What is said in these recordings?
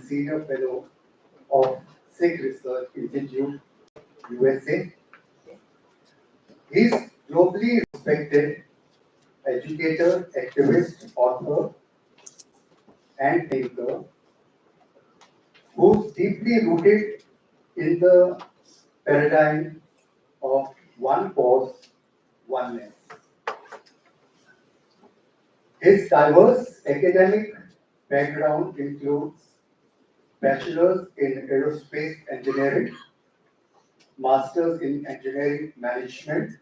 Senior Fellow of Sikh Research Institute, USA. He is globally respected educator, activist, author, and thinker who's deeply rooted in the paradigm of one cause, oneness. His diverse academic background includes bachelor's in aerospace engineering, master's in engineering management,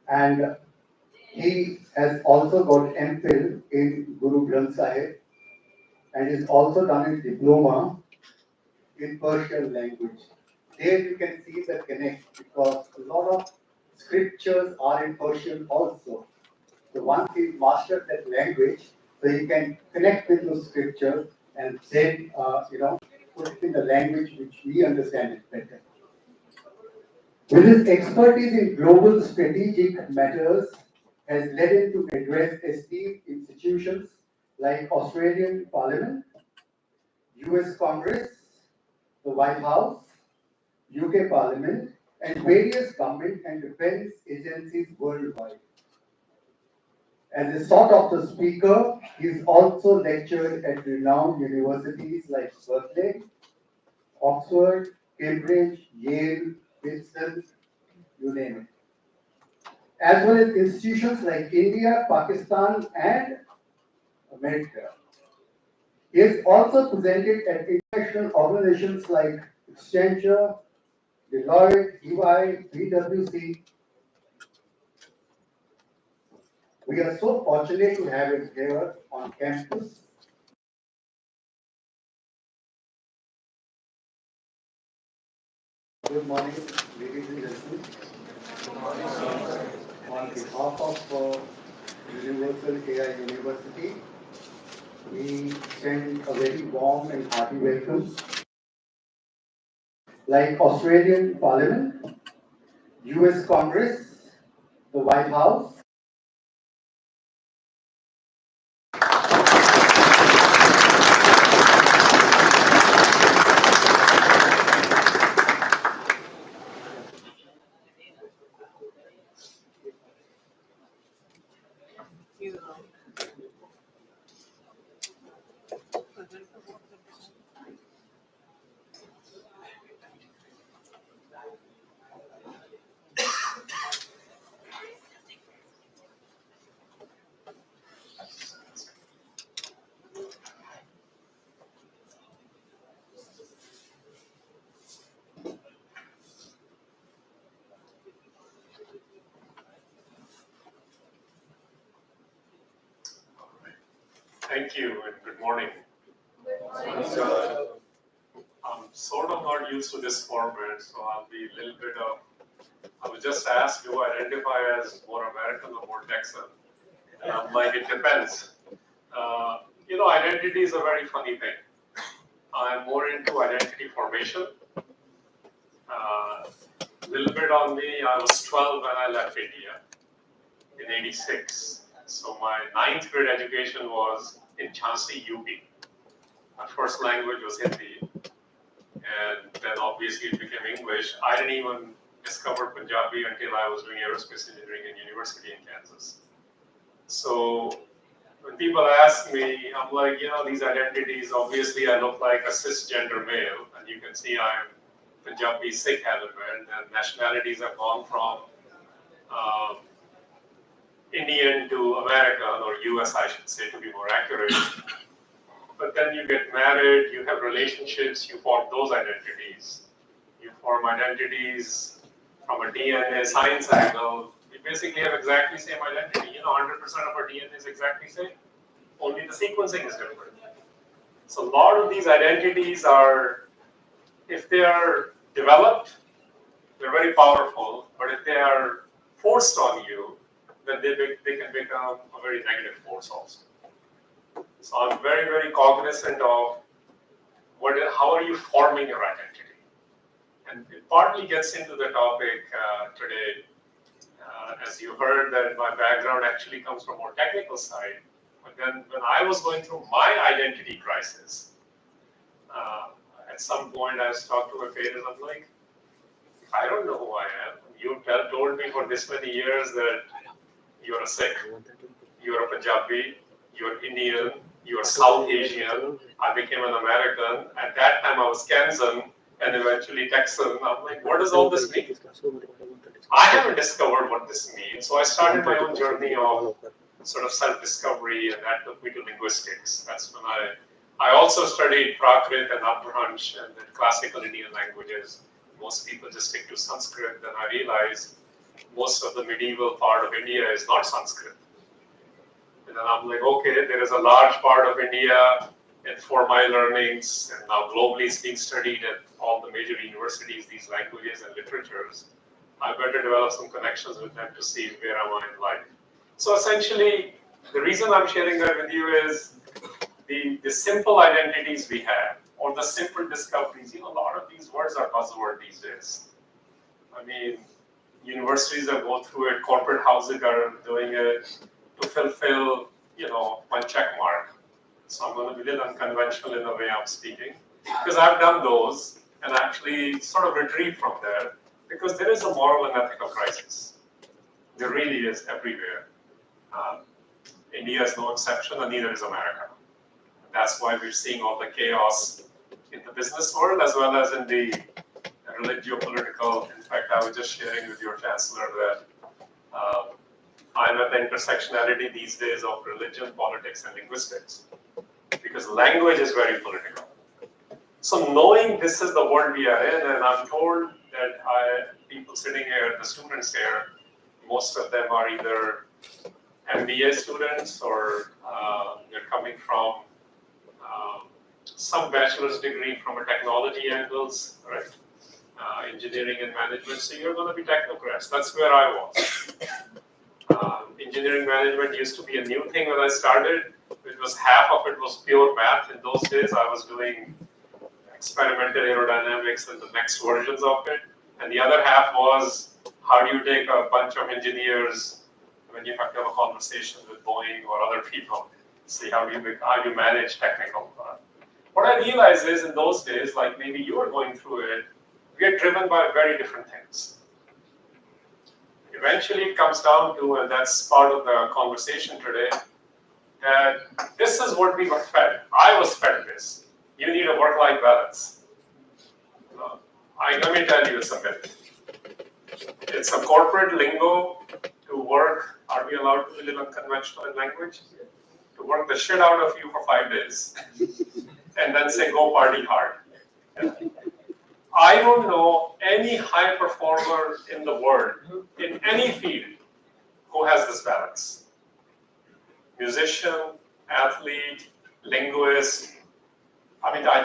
and he has also got MPhil in Guru Granth Sahib and has also done his diploma in Persian language. There you can see the connect because a lot of scriptures are in Persian also. So once he mastered that language, so he can connect with those scriptures and then put it in the language which we understand it better. With his expertise in global strategic matters, has led him to address esteemed institutions like Australian Parliament, US Congress, the White House, UK Parliament, and various government and defense agencies worldwide. As a sought-after speaker, he is also lectured at renowned universities like Berkeley, Oxford, Cambridge, Yale, Princeton, you name it. As well as institutions like India, Pakistan, and America. He has also presented at international organizations like Accenture, Deloitte, EY, PwC. We are so fortunate to have him here on campus. Good morning, ladies and gentlemen. Good morning, sir. On behalf of Universal AI University, we extend a very warm and hearty welcome. Like Australian Parliament, US Congress, the White House, Thank you and good morning. So, I'm sort of not used to this format, so I'll be a little bit of. I was just asked, do I identify as more American or more Texan? And I'm like, it depends. Identity is a very funny thing. I'm more into identity formation. A little bit on me, I was 12 when I left India in '86. So my 9th grade education was in Jhansi, UP. My first language was Hindi, and then obviously it became English. I didn't even discover Punjabi until I was doing aerospace engineering in university in Kansas. So when people ask me, I'm like, these identities, obviously I look like a cisgender male, and you can see I'm Punjabi Sikh element, and nationalities have gone from Indian to American, or US I should say to be more accurate. But then you get married, you have relationships, you form those identities. You form identities from a DNA science angle. We basically have exactly same identity. 100% of our DNA is exactly same. Only the sequencing is different. So a lot of these identities are, if they are developed, they're very powerful. But if they are forced on you, then they can become a very negative force also. So I'm very, very cognizant of how are you forming your identity. And it partly gets into the topic today. As you heard, that my background actually comes from more technical side. My But then when I was going through my identity crisis, at some point I was talking to my parents, I'm like, I don't know who I am. You've told me for this many years that you're a Sikh, you're a Punjabi, you're Indian, you're South Asian. I became an American. At that time I was Kansan and eventually Texan. I'm like, what does all this mean? I haven't discovered what this means. So I started my own journey of sort of self-discovery, and that took me to linguistics. That's when I also studied Prakrit and Abhransh and then classical Indian languages. Most people just stick to Sanskrit. Then I realized most of the medieval part of India is not Sanskrit. And then I'm like, okay, there is a large part of India, and for my learnings, and now globally it's being studied at all the major universities, these languages and literatures. I better develop some connections with them to see where am I in life. So essentially, the reason I'm sharing that with you is the simple identities we have, or the simple discoveries. A lot of these words are buzzword these days. I mean, universities that go through it, corporate houses are doing it to fulfill, one check mark. So I'm going to be a little unconventional in the way I'm speaking, because I've done those and actually sort of retrieved from there, because there is a moral and ethical crisis. There really is everywhere. India is no exception, and neither is America. That's why we're seeing all the chaos in the business world as well as in the religio-political. In fact, I was just sharing with your chancellor that I'm at the intersectionality these days of religion, politics, and linguistics, because language is very political. So knowing this is the world we are in, and I'm told that people sitting here, the students here, most of them are either MBA students or they're coming from some bachelor's degree from a technology angles, right? Engineering and management, so you're going to be technocrats. That's where I was. Engineering management used to be a new thing when I started. It was half of it was pure math. In those days, I was doing experimental aerodynamics and the next versions of it. And the other half was, how do you take a bunch of engineers when you have to have a conversation with Boeing or other people, see how do you manage technical. What I realized is in those days, like maybe you were going through it, we are driven by very different things. Eventually it comes down to, and that's part of the conversation today, that this is what we were fed. I was fed this. You need a work-life balance. Let me tell you something. It's a corporate lingo to work. Are we allowed to live unconventional in language? To work the shit out of you for 5 days and then say, go party hard. I don't know any high performer in the world, in any field, who has this balance. Musician, athlete, linguist. I mean, I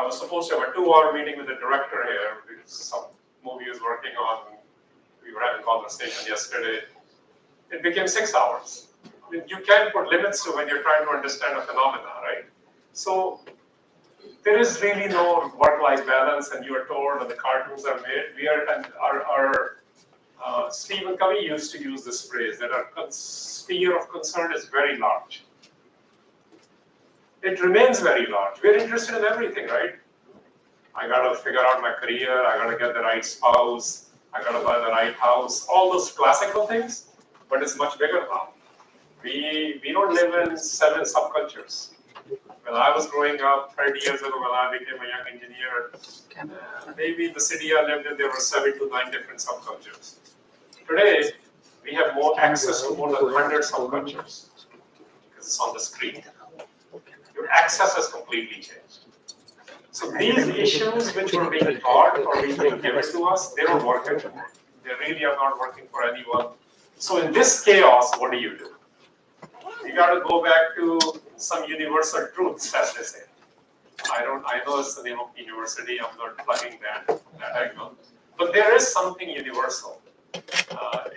was supposed to have a 2-hour meeting with the director here because some movie he was working on. We were having a conversation yesterday. It became 6 hours. I mean, you can't put limits to when you're trying to understand a phenomena, right? So there is really no work-life balance, and you are told when the cartoons are made. Stephen Covey used to use this phrase that our sphere of concern is very large. It remains very large. We're interested in everything, right? I gotta figure out my career. I gotta get the right spouse. I gotta buy the right house. All those classical things, but it's much bigger now. We don't live in 7 subcultures. When I was growing up 30 years ago, when I became a young engineer, maybe in the city I lived in, there were 7 to 9 different subcultures. Today, we have more access to more than 100 subcultures because it's on the screen. Your access has completely changed. So these issues which were being taught or being given to us, they don't work anymore. They really are not working for anyone. So in this chaos, what do? You got to go back to some universal truths, as they say. I know it's the name of university. I'm not plugging that angle. But there is something universal.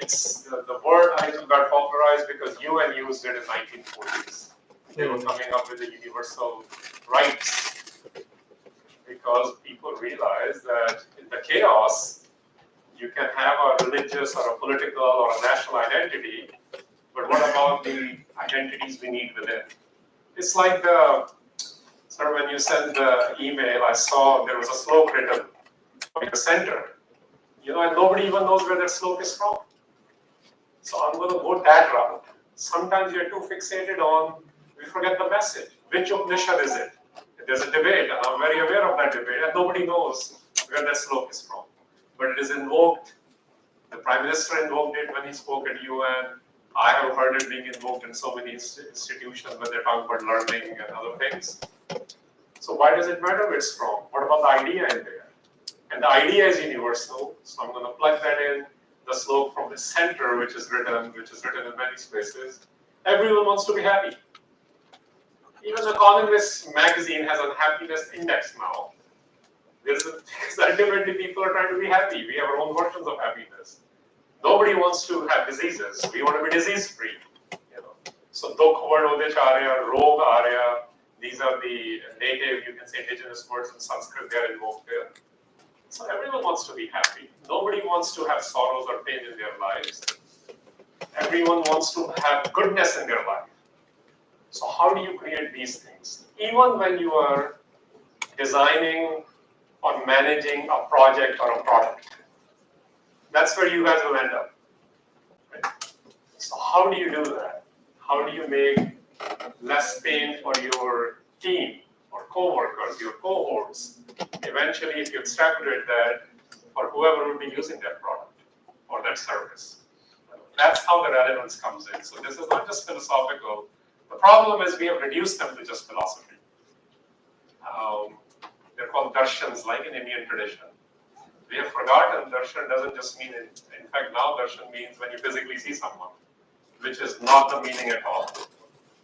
It's the word I got popularized because UN used it in 1940s. They were coming up with the universal rights because people realized that in the chaos, you can have a religious or a political or a national identity, but what about the identities we need within. It's like the, sort of when you send the email, I saw there was a slope written for your center, and nobody even knows where that slope is from. So I'm going to go that route. Sometimes you're too fixated on, we forget the message. Which Upanishad is it? There's a debate, and I'm very aware of that debate, and nobody knows where that slope is from. But it is invoked. The Prime Minister invoked it when he spoke at UN. I have heard it being invoked in so many institutions when they're talking about learning and other things. So why does it matter where it's from? What about the idea in there? And the idea is universal, so I'm going to plug that in. The slope from the center, which is written in many spaces. Everyone wants to be happy. Even the Economist magazine has a happiness index now. Because ultimately people are trying to be happy. We have our own versions of happiness. Nobody wants to have diseases. We want to be disease-free. So Dukh word Udesh Arya, Rog Arya, these are the native, you can say indigenous words in Sanskrit, they are invoked there. So everyone wants to be happy. Nobody wants to have sorrows or pain in their lives. Everyone wants to have goodness in their life. So how do you create these things? Even when you are designing or managing a project or a product, that's where you guys will end up. Right? So how do you do that? How do you make less pain for your team or co-workers, your cohorts? Eventually, if you extrapolate that for whoever will be using that product or that service. That's how the relevance comes in. So this is not just philosophical. The problem is we have reduced them to just philosophy. They're called darshans, like in Indian tradition. We have forgotten darshan doesn't just mean, in fact, now darshan means when you physically see someone, which is not the meaning at all.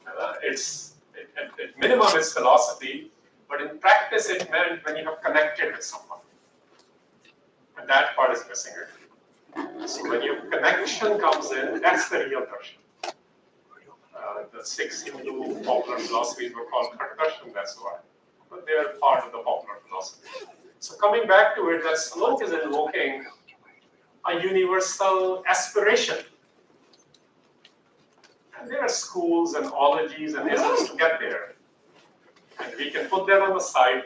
At minimum, it's philosophy, but in practice, it meant when you have connected with someone. And that part is missing it. So when your connection comes in, that's the real darshan. The six Hindu popular philosophies were called darshan, that's why. But they are part of the popular philosophy. So coming back to it, that Slok is invoking a universal aspiration. And there are schools and ologies and isms to get there. And we can put that on the side,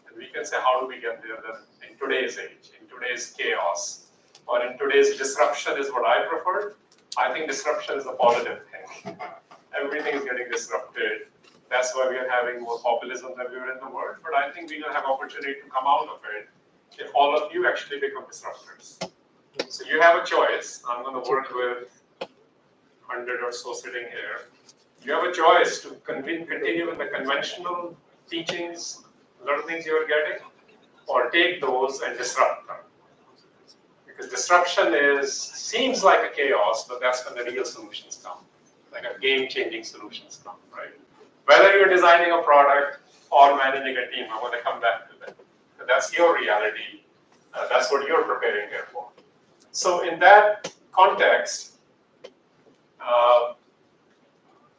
and we can say, how do we get there then in today's age, in today's chaos, or in today's disruption is what I prefer. I think disruption is a positive thing. Everything is getting disrupted. That's why we are having more populism everywhere in the world. But I think we're going to have opportunity to come out of it if all of you actually become disruptors. So you have a choice. I'm going to work with 100 or so sitting here. You have a choice to continue with the conventional teachings, learnings you're getting, or take those and disrupt them. Because disruption seems like a chaos, but that's when the real solutions come, like a game-changing solutions come, right? Whether you're designing a product or managing a team, I want to come back to that. But that's your reality. That's what you're preparing here for. So in that context,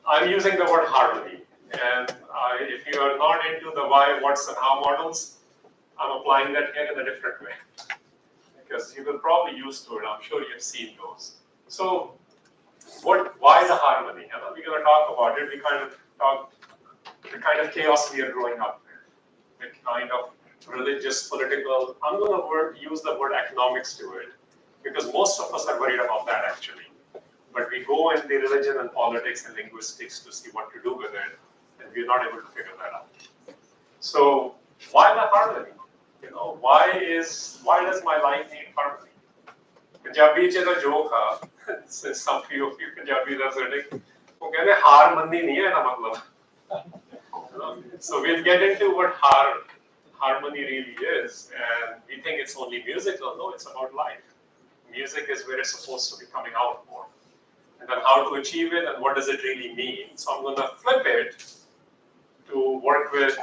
I'm using the word harmony. And if you are not into the why, what's, and how models, I'm applying that here in a different way. Because you will probably use to it. I'm sure you've seen those. So why the harmony? We're going to talk about it. We kind of talk the kind of chaos we are growing up with, the kind of religious, political. I'm going to use the word economics to it, because most of us are worried about that actually. But we go in the religion and politics and linguistics to see what to do with it, and we're not able to figure that out. So why the harmony? Why does my life need harmony? Punjabi ch the joke hai, since some few of you Punjabis are sitting, wo kehte harmony nahi hai na matlab. So we'll get into what harmony really is, and we think it's only musical. No, it's about life. Music is where it's supposed to be coming out more. And then how to achieve it and what does it really mean. So I'm going to flip it to work with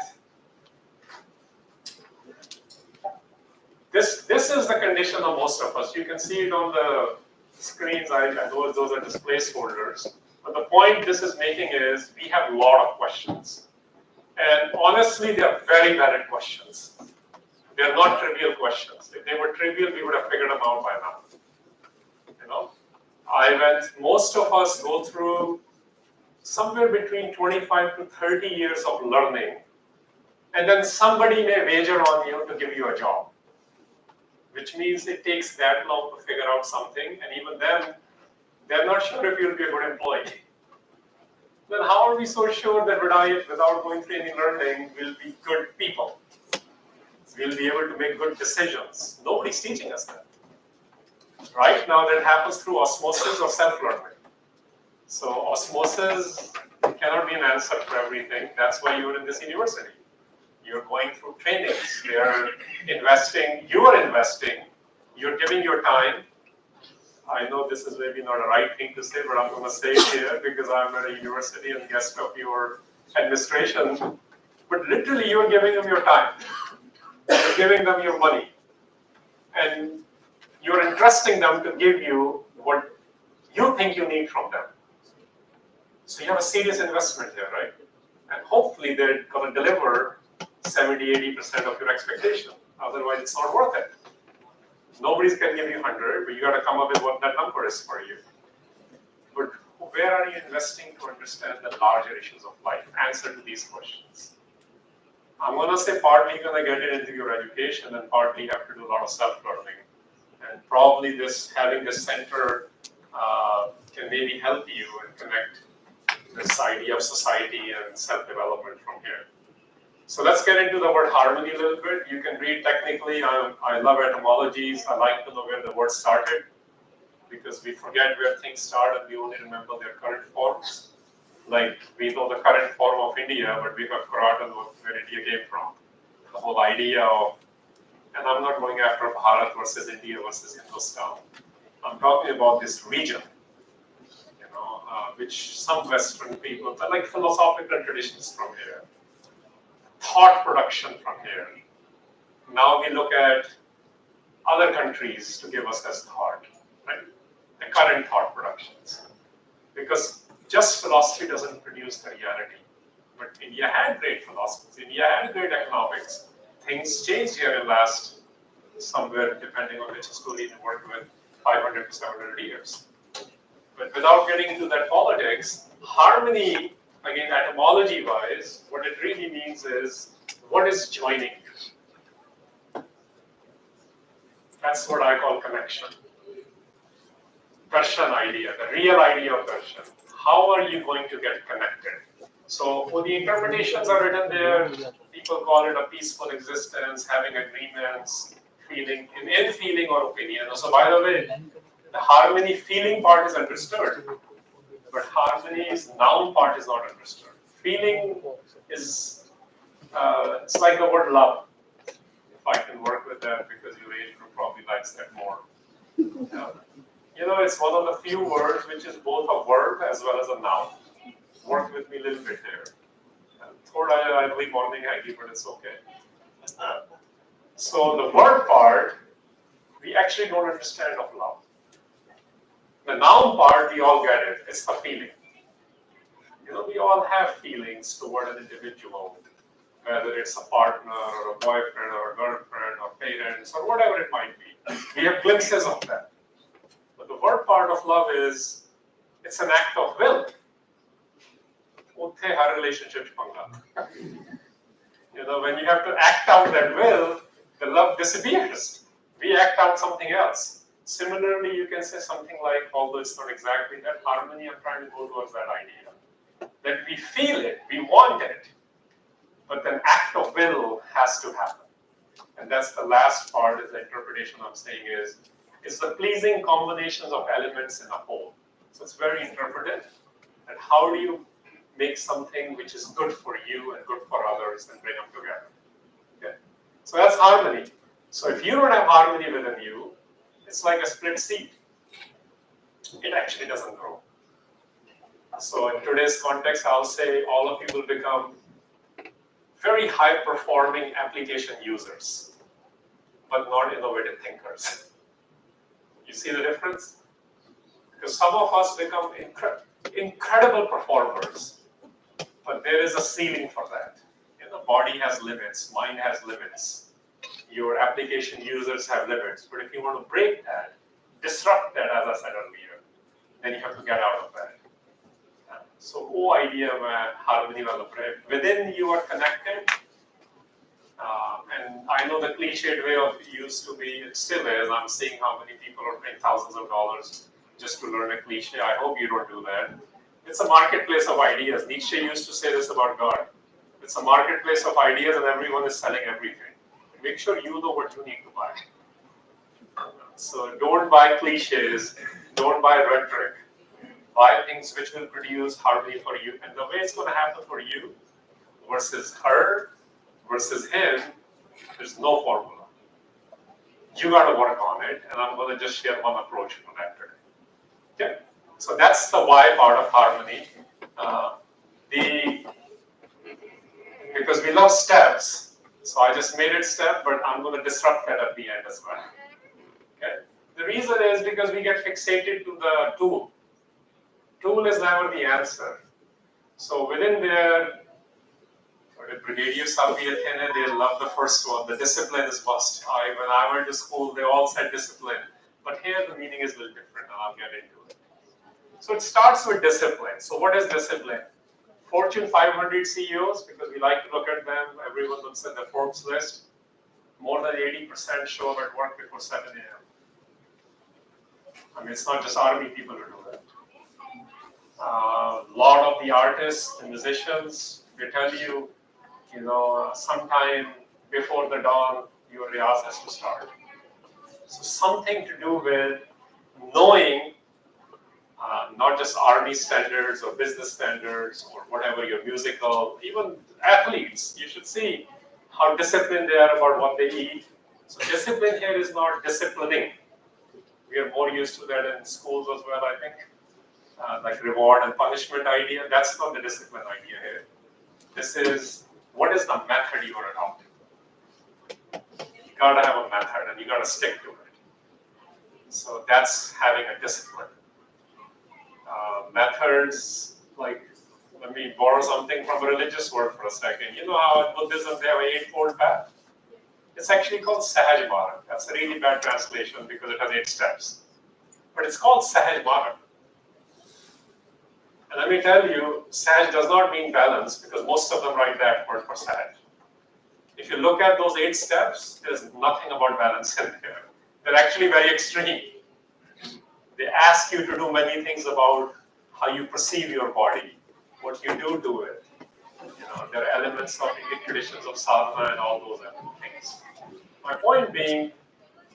this. This is the condition of most of us. You can see it on the screens. I know those are just placeholders. But the point this is making is we have a lot of questions. And honestly, they are very valid questions. They are not trivial questions. If they were trivial, we would have figured them out by now. Most of us go through somewhere between 25 to 30 years of learning, and then somebody may wager on you to give you a job, which means it takes that long to figure out something, and even then, they're not sure if you'll be a good employee. Then how are we so sure that without going through any learning, we'll be good people? We'll be able to make good decisions. Nobody's teaching us that. Right now, that happens through osmosis or self-learning. So osmosis cannot be an answer for everything. That's why you're in this university. You're going through trainings. You're investing, you're giving your time. I know this is maybe not a right thing to say, but I'm going to say it here because I'm at a university and guest of your administration. But literally, you're giving them your time. You're giving them your money. And you're entrusting them to give you what you think you need from them. So you have a serious investment here, right? And hopefully they're going to deliver 70, 80% of your expectation. Otherwise, it's not worth it. Nobody's can give you 100, but you got to come up with what that number is for you. But where are you investing to understand the larger issues of life? Answer to these questions. I'm going to say partly going to get it into your education and partly have to do a lot of self-learning. And probably having this center can maybe help you and connect this idea of society and self-development from here. So let's get into the word harmony a little bit. You can read technically. I love etymologies. I like to know where the word started because we forget where things start and we only remember their current forms. Like we know the current form of India, but we have forgotten where India came from. The whole idea of, and I'm not going after Bharat versus India versus Hindustan. I'm talking about this region, which some Western people, like philosophical traditions from here, thought production from here. Now we look at other countries to give us as thought, right? The current thought productions. Because just philosophy doesn't produce the reality. But India had great philosophers. India had great economics. Things changed here in last somewhere, depending on which school you work with, 500 to 700 years. But without getting into that politics, harmony, again, etymology-wise, what it really means is, what is joining you? That's what I call connection. Darshan idea, the real idea of darshan. How are you going to get connected? So when the interpretations are written there, people call it a peaceful existence, having agreements, feeling, in feeling or opinion. So by the way, the harmony feeling part is understood, but harmony's noun part is not understood. Feeling is, it's like the word love. If I can work with that, because your age group probably likes that more. It's one of the few words which is both a verb as well as a noun. Work with me a little bit there. I believe morning Aggie, but it's okay. So the word part, we actually don't understand of love. The noun part, we all get it. It's the feeling. We all have feelings toward an individual, whether it's a partner or a boyfriend or a girlfriend or parents or whatever it might be. We have glimpses of that. But the word part of love is, it's an act of will. Har relationship when you have to act out that will, the love disappears. We act out something else. Similarly, you can say something like, although it's not exactly that, harmony, I'm trying to go towards that idea. That we feel it, we want it, but an act of will has to happen. And that's the last part, is the interpretation I'm saying is, it's the pleasing combinations of elements in a whole. So it's very interpretive. And how do you make something which is good for you and good for others and bring them together? Okay. So that's harmony. So if you don't have harmony within you, it's like a split seed. It actually doesn't grow. So in today's context, I'll say all of you will become very high-performing application users, but not innovative thinkers. You see the difference? Because some of us become incredible performers, but there is a ceiling for that. Body has limits, mind has limits. Your application users have limits. But if you want to break that, disrupt that, as I said earlier, then you have to get out of that. So वो idea में harmony वाला prayer. Within you are connected. And I know the cliched way of used to be, it still is. I'm seeing how many people are paying thousands of dollars just to learn a cliche. I hope you don't do that. It's a marketplace of ideas. Nietzsche used to say this about God. It's a marketplace of ideas and everyone is selling everything. Make sure you know what you need to buy. So don't buy cliches, don't buy rhetoric. Buy things which will produce harmony for you. And the way it's going to happen for you versus her versus him, there's no formula. You got to work on it, and I'm going to just share one approach for that today. Okay? So that's the why part of harmony. Because we love steps, so I just made it step, but I'm going to disrupt that at the end as well. Okay? The reason is because we get fixated to the tool. Tool is never the answer. So within there, Brigadier Salviatene, they love the first one. The discipline is must. When I went to school, they all said discipline. But here the meaning is a little different, and I'll get into it. So it starts with discipline. So what is discipline? Fortune 500 CEOs, because we like to look at them, everyone looks at the Forbes list. More than 80% show up at work before 7 a.m. I mean, it's not just army people who do that. A lot of the artists and musicians, they tell you, sometime before the dawn, your riyaz has to start. So something to do with knowing not just army standards or business standards or whatever, your musical, even athletes, you should see how disciplined they are about what they eat. So discipline here is not disciplining. We are more used to that in schools as well, I think. Like reward and punishment idea, that's not the discipline idea here. This is, what is the method you are adopting? You gotta have a method and you gotta stick to it. So that's having a discipline. Methods, like, let me borrow something from a religious word for a second. You know how in Buddhism they have an eightfold path? It's actually called Sahaj Marg. That's a really bad translation because it has 8 steps. But it's called Sahaj Marg. And let me tell you, Sahaj does not mean balance because most of them write that word for Sahaj. If you look at those 8 steps, there's nothing about balance in there. They're actually very extreme. They ask you to do many things about how you perceive your body, what you do to it. There are elements of Indic traditions of sadhana and all those other things. My point being,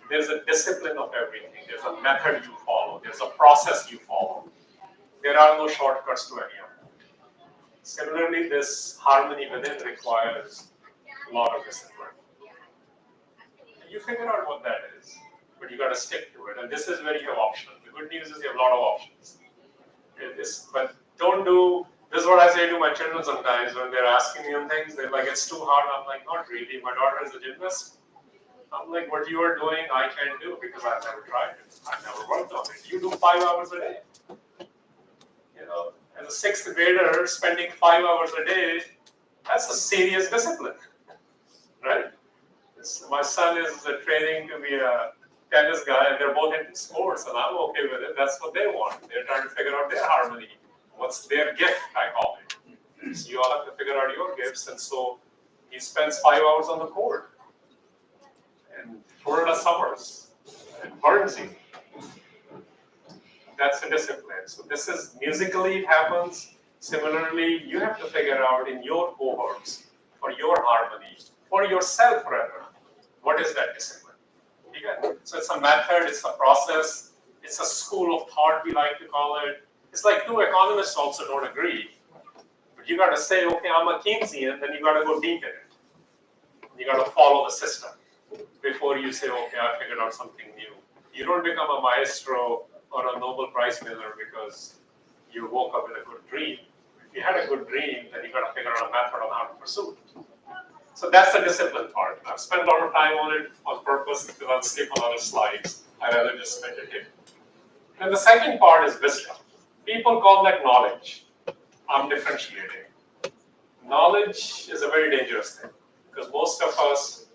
there's a discipline of everything. There's a method you follow. There's a process you follow. There are no shortcuts to any of that. Similarly, this harmony within requires a lot of discipline. And you figure out what that is, but you got to stick to it. And this is where you have options. The good news is you have a lot of options. But don't do, this is what I say to my children sometimes when they're asking me on things. They're like, it's too hard. I'm like, not really. My daughter is a gymnast. I'm like, what you are doing, I can't do because I've never tried it. I've never worked on it. You do 5 hours a day. As a 6th grader, spending 5 hours a day, that's a serious discipline, right? My son is training to be a tennis guy, and they're both into sports, and I'm okay with it. That's what they want. They're trying to figure out their harmony. What's their gift, I call it. So you all have to figure out your gifts, and so he spends 5 hours on the court. And Florida summers, and burn season. That's a discipline. So this is, musically it happens. Similarly, you have to figure out in your cohorts, for your harmony, for yourself rather, what is that discipline? So it's a method, it's a process, it's a school of thought, we like to call it. It's like 2 economists also don't agree. But you got to say, okay, I'm a Keynesian, then you got to go deep in it. You got to follow the system before you say, okay, I figured out something new. You don't become a maestro or a Nobel Prize winner because you woke up with a good dream. If you had a good dream, then you got to figure out a method on how to pursue it. So that's the discipline part. I've spent a lot of time on it on purpose because I'll skip on other slides. I'd rather just spend it here. And the second part is wisdom. People call that knowledge. I'm differentiating. Knowledge is a very dangerous thing because most of us,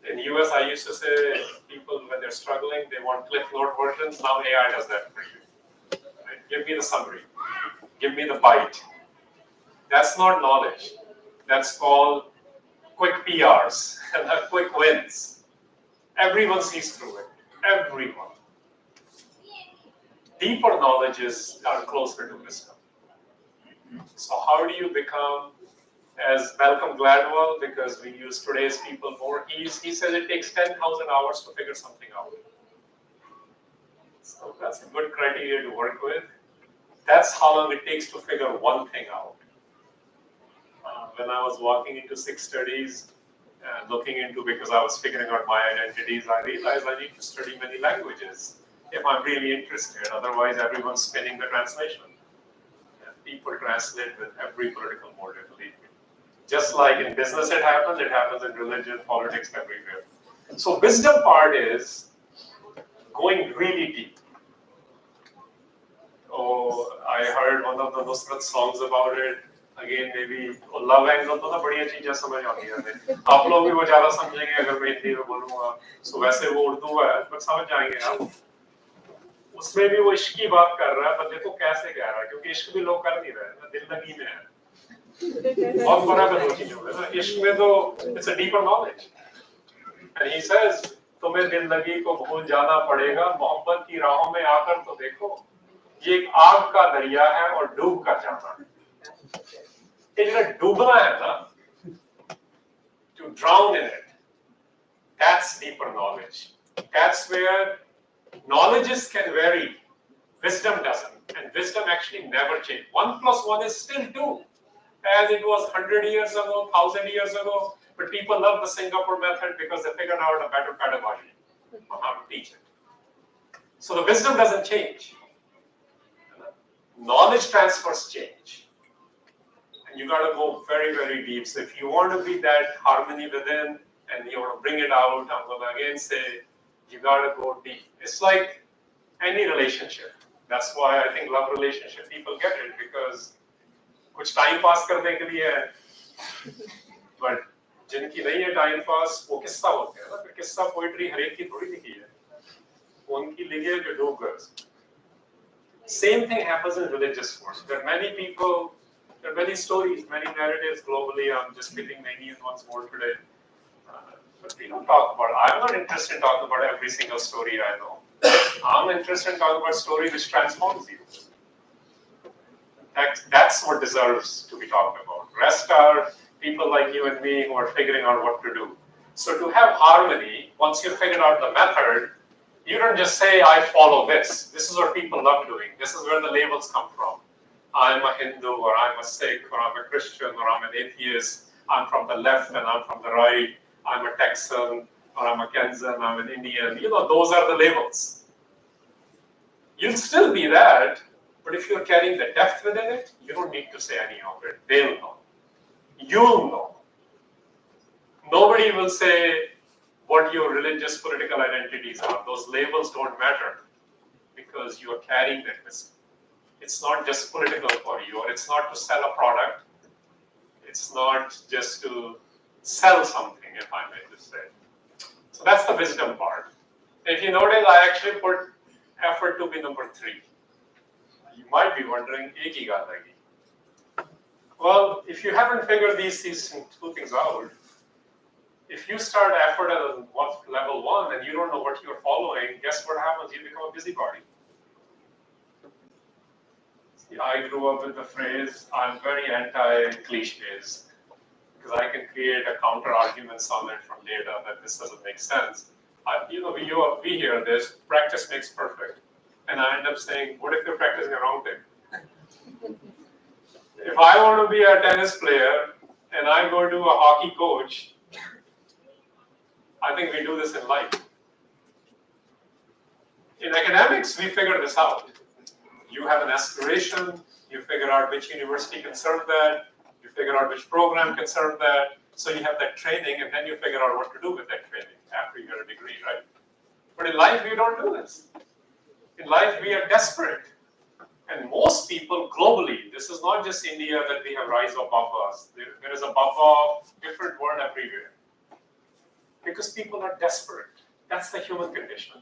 in the US, I used to say people, when they're struggling, they want Cliff Note versions. Now AI does that for you. Right? Give me the summary. give me the bite. That's not knowledge. That's called quick PRs and quick wins. Everyone sees through it. Everyone. Deeper knowledges are closer to wisdom. So how do you become, as Malcolm Gladwell, because we use today's people more, he says it takes 10,000 hours to figure something out. So that's a good criteria to work with. That's how long it takes to figure one thing out. When I was walking into Sikh studies, looking into, because I was figuring out my identities, I realized I need to study many languages if I'm really interested. Otherwise, everyone's spinning the translation. And people translate with every political motive, believe me. Just like in business it happens in religion, politics, everywhere. So wisdom part is going really deep. Oh, I heard one of the Nusrat songs about it. Again, maybe love angle तो ना बढ़िया चीज़ें समझ आती हैं हमें. आप लोग भी वो ज़्यादा समझेंगे अगर मैं हिंदी में बोलूँगा. So वैसे वो उर्दू है, पर समझ जाएंगे आप. उसमें भी वो इश्क की बात कर रहा है, पर देखो कैसे कह रहा है, क्योंकि इश्क भी लोग कर नहीं रहे हैं ना, दिल लगी में है. बहुत बड़ा है वो चीज़ों में ना. इश्क में तो it's a deeper knowledge. And he says तुम्हें दिल लगी को भूल जाना पड़ेगा, मोहब्बत की राहों में आकर तो देखो. ये एक आग का दरिया है और डूब कर जाना है. It's डूबना है ना, to drown in it. That's deeper knowledge. That's where knowledges can vary. Wisdom doesn't, and wisdom actually never changes. 1 + 1 is still 2, as it was 100 years ago, 1,000 years ago. But people love the Singapore method because they figured out a better pedagogy on how to teach it. So the wisdom doesn't change. Knowledge transfers change. And you got to go very, very deep. So if you want to be that harmony within and you want to bring it out, I'm going to again say, you got to go deep. It's like any relationship. That's why I think love relationship people get it, because कुछ time pass करने के लिए है, but जिनकी नहीं है time pass वो किस्सा होते हैं ना, फिर किस्सा poetry हर एक की थोड़ी लिखी है, उनकी लिखी है जो डूबगर्स. Same thing happens in religious forms. There are many people, there are many stories, many narratives globally. I'm just picking the Indian ones more today. But we don't talk about, I'm not interested in talking about every single story I know. I'm interested in talking about a story which transforms you. That's what deserves to be talked about. Rest are people like you and me who are figuring out what to do. So to have harmony, once you've figured out the method, you don't just say, I follow this. This is what people love doing. This is where the labels come from. I'm a Hindu, or I'm a Sikh, or I'm a Christian, or I'm an atheist. I'm from the left and I'm from the right. I'm a Texan, or I'm a Kenyan, I'm an Indian. You know, those are the labels. You'll still be that, but if you're carrying the depth within it, you don't need to say any of it. They'll know. You'll know. Nobody will say what your religious, political identities are. Those labels don't matter because you are carrying that wisdom. It's not just political for you, or it's not to sell a product. It's not just to sell something, if I may just say. So that's the wisdom part. If you notice, I actually put effort to be number 3. You might be wondering, ek hi gaal lagi. Well, if you haven't figured these 2 things out, if you start effort at level 1 and you don't know what you're following, guess what happens? You become a busybody. See, I grew up with the phrase, I'm very anti-cliches, because I can create a counter arguments on it from data that this doesn't make sense. We hear this, practice makes perfect. And I end up saying, what if you're practicing the wrong thing? If I want to be a tennis player and I go to a hockey coach, I think we do this in life. In academics, we figure this out. You have an aspiration, you figure out which university can serve that, you figure out which program can serve that, so you have that training, and then you figure out what to do with that training after you get a degree, right? But in life, we don't do this. In life, we are desperate. And most people globally, this is not just India that we have rise above us. There is a above different word everywhere. Because people are desperate. That's the human condition.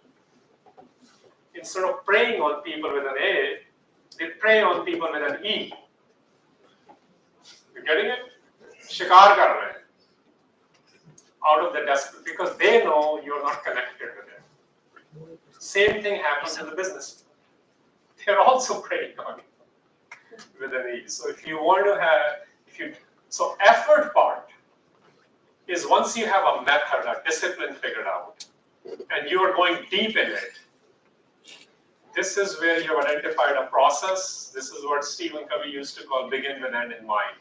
Instead of preying on people with an A, They prey on people with an E. You getting it? Shikar kar rahe hain. Out of the desperate, because they know you're not connected with it. Same thing happens in the business. They're also preying on you with an E. So if you want to have, so effort part is once you have a method, a discipline figured out, and you are going deep in it, this is where you have identified a process. This is what Stephen Covey used to call begin with end in mind.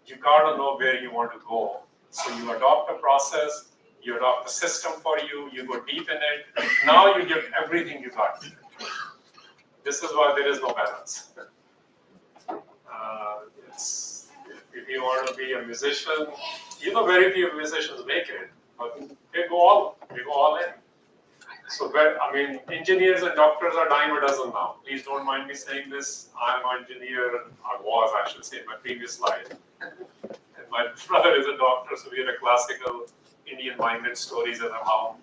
You gotta know where you want to go. So you adopt a process, you adopt a system for you, you go deep in it. Now you give everything you got. This is why there is no balance. If you want to be a musician, very few musicians make it, but they go all in. So, engineers and doctors are dime a dozen now. Please don't mind me saying this. I'm an engineer, I should say, in my previous life. And my brother is a doctor, so we had a classical Indian migrant stories at our home.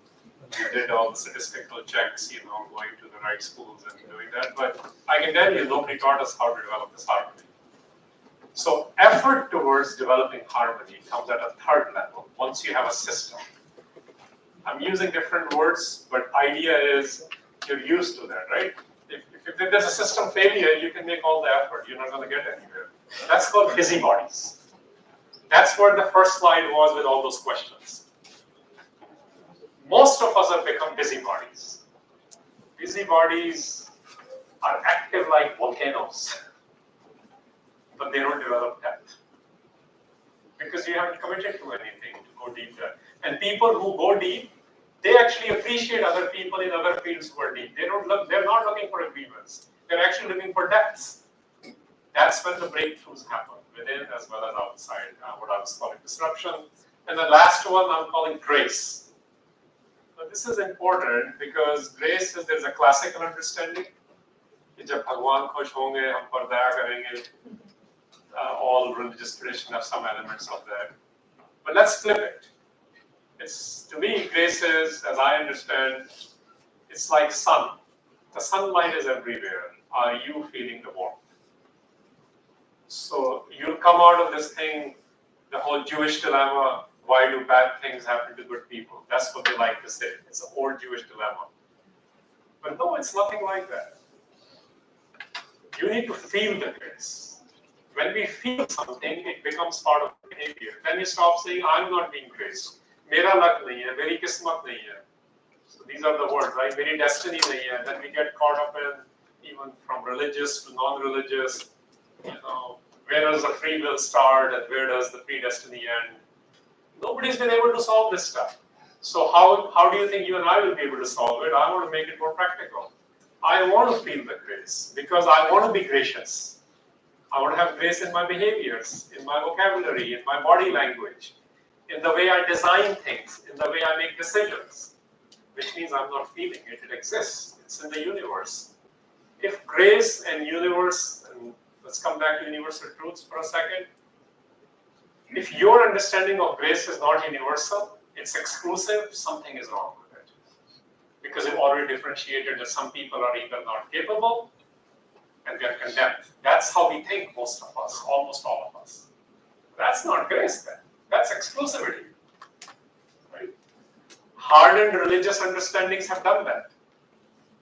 We did all the statistical checks, going to the right schools and doing that. But I can tell you, nobody taught us how to develop this harmony. So effort towards developing harmony comes at a third level, once you have a system. I'm using different words, but idea is you're used to that, right? If there's a system failure, you can make all the effort. You're not going to get anywhere. That's called busybodies. That's where the first slide was with all those questions. Most of us have become busybodies. Busybodies are active like volcanoes, but they don't develop depth. Because you haven't committed to anything to go deep there. And people who go deep, they actually appreciate other people in other fields who are deep. They're not looking for agreements. They're actually looking for depths. That's when the breakthroughs happen, within as well as outside, what I was calling disruption. And the last one I'm calling grace. Now this is important because grace is, there's a classical understanding. कि जब भगवान खुश होंगे, हम पर दया करेंगे. All religious tradition have some elements of that. But let's flip it. To me, grace is, as I understand, it's like sun. The sunlight is everywhere. Are you feeling the warmth? So you'll come out of this thing, the whole Jewish dilemma, why do bad things happen to good people? That's what they like to say. It's an old Jewish dilemma. But no, it's nothing like that. You need to feel the grace. When we feel something, it becomes part of the behavior. Then you stop saying, I'm not being graced. Mera luck nahi hai, meri kismat nahi hai. So these are the words, right? Meri destiny nahi hai. Then we get caught up in, even from religious to non-religious, where does the free will start and where does the predestiny end? Nobody's been able to solve this stuff. So how do you think you and I will be able to solve it? I want to make it more practical. I want to feel the grace because I want to be gracious. I want to have grace in my behaviors, in my vocabulary, in my body language, in the way I design things, in the way I make decisions, which means I'm not feeling it. It exists. It's in the universe. If grace and universe, and let's come back to universal truths for a second. If your understanding of grace is not universal, it's exclusive, something is wrong with it. Because you've already differentiated that some people are either not capable and they're condemned. That's how we think, most of us, almost all of us. That's not grace then. That's exclusivity. Right? Hardened religious understandings have done that.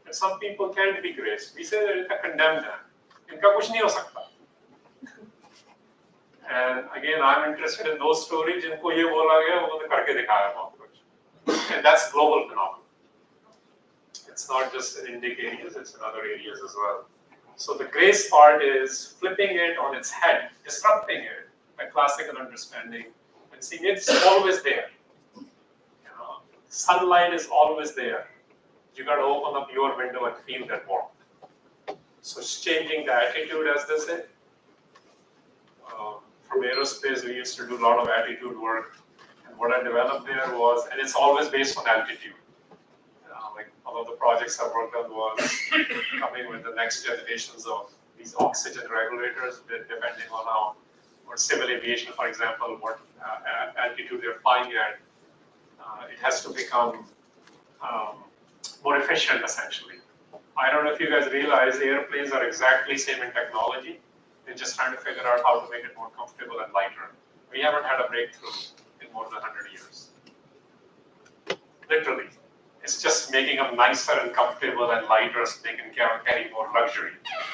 And some people can't be graced. We say that it's a condemned them. Inka kuch nahi ho sakta. And again, I'm interested in those stories. Jinko ye bola gaya, unhone karke dikhaya bahut kuch. And that's global phenomenon. It's not just in Indic areas, it's in other areas as well. So the grace part is flipping it on its head, disrupting it, a classical understanding, and seeing it's always there. Sunlight is always there. You got to open up your window and feel that warmth. So it's changing the attitude, as they say. From aerospace, we used to do a lot of attitude work. And what I developed there was, and it's always based on altitude. Like one of the projects I worked on was coming with the next generations of these oxygen regulators, depending on how, or civil aviation, for example, what altitude they're flying at. It has to become more efficient, essentially. I don't know if you guys realize airplanes are exactly same in technology. They're just trying to figure out how to make it more comfortable and lighter. We haven't had a breakthrough in more than 100 years. Literally. It's just making them nicer and comfortable and lighter so they can carry more luxury.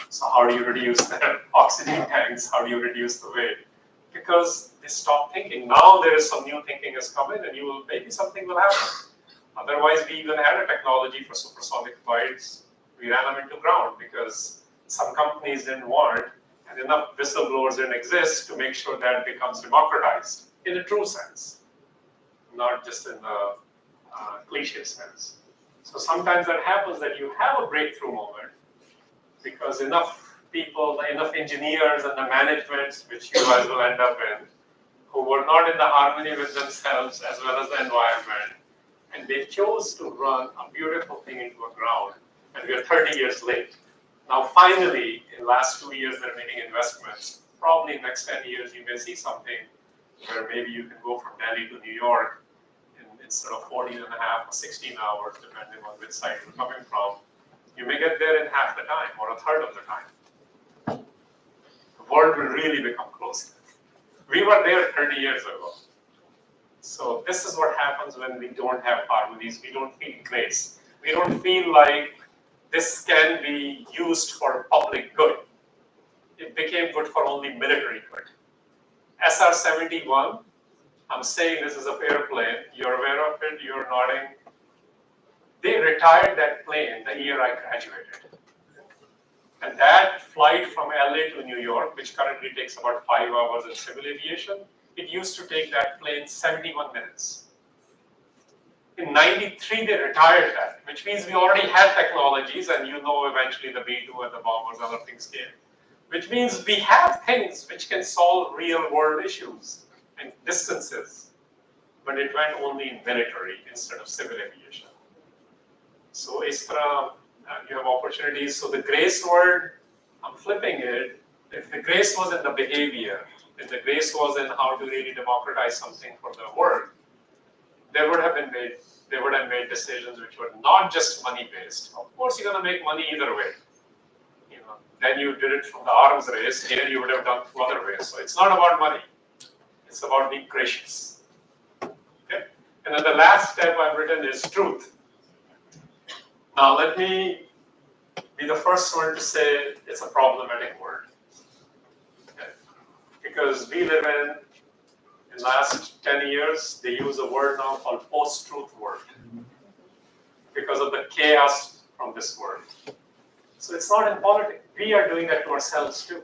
So how do you reduce their oxygen tanks? How do you reduce the weight? Because they stop thinking. Now there is some new thinking has come in and maybe something will happen. Otherwise, we even had a technology for supersonic flights. We ran them into ground because some companies didn't want and enough whistleblowers didn't exist to make sure that becomes democratized in a true sense, not just in a cliche sense. So sometimes that happens that you have a breakthrough moment because enough people, enough engineers and the management, which you guys will end up in, who were not in the harmony with themselves as well as the environment, and they chose to run a beautiful thing into a ground, and we are 30 years late. Now finally, in the last 2 years, they're making investments. Probably in the next 10 years, you may see something where maybe you can go from Delhi to New York instead of 14 and a half or 16 hours, depending on which side you're coming from. You may get there in half the time or a third of the time. The world will really become close. We were there 30 years ago. So this is what happens when we don't have harmonies. We don't feel grace. We don't feel like this can be used for public good. It became good for only military good. SR-71, I'm saying this is a airplane. You're aware of it, you're nodding. They retired that plane the year I graduated. And that flight from LA to New York, which currently takes about 5 hours in civil aviation, it used to take that plane 71 minutes. In 93, they retired that, which means we already had technologies, and eventually the B-2 and the bombers and other things came. Which means we have things which can solve real world issues and distances, but it went only in military instead of civil aviation. So you have opportunities. So the grace word, I'm flipping it. If the grace was in the behavior, if the grace was in how to really democratize something for the world, they would have made decisions which were not just money based. Of course, you're going to make money either way. Then you did it from the arms race. Here you would have done two other ways. So it's not about money. It's about being gracious. Okay? And then the last step I've written is truth. Now let me be the first one to say it's a problematic word. Okay? Because we live in the last 10 years, they use a word now called post-truth word because of the chaos from this word. So it's not in politics. We are doing that to ourselves too.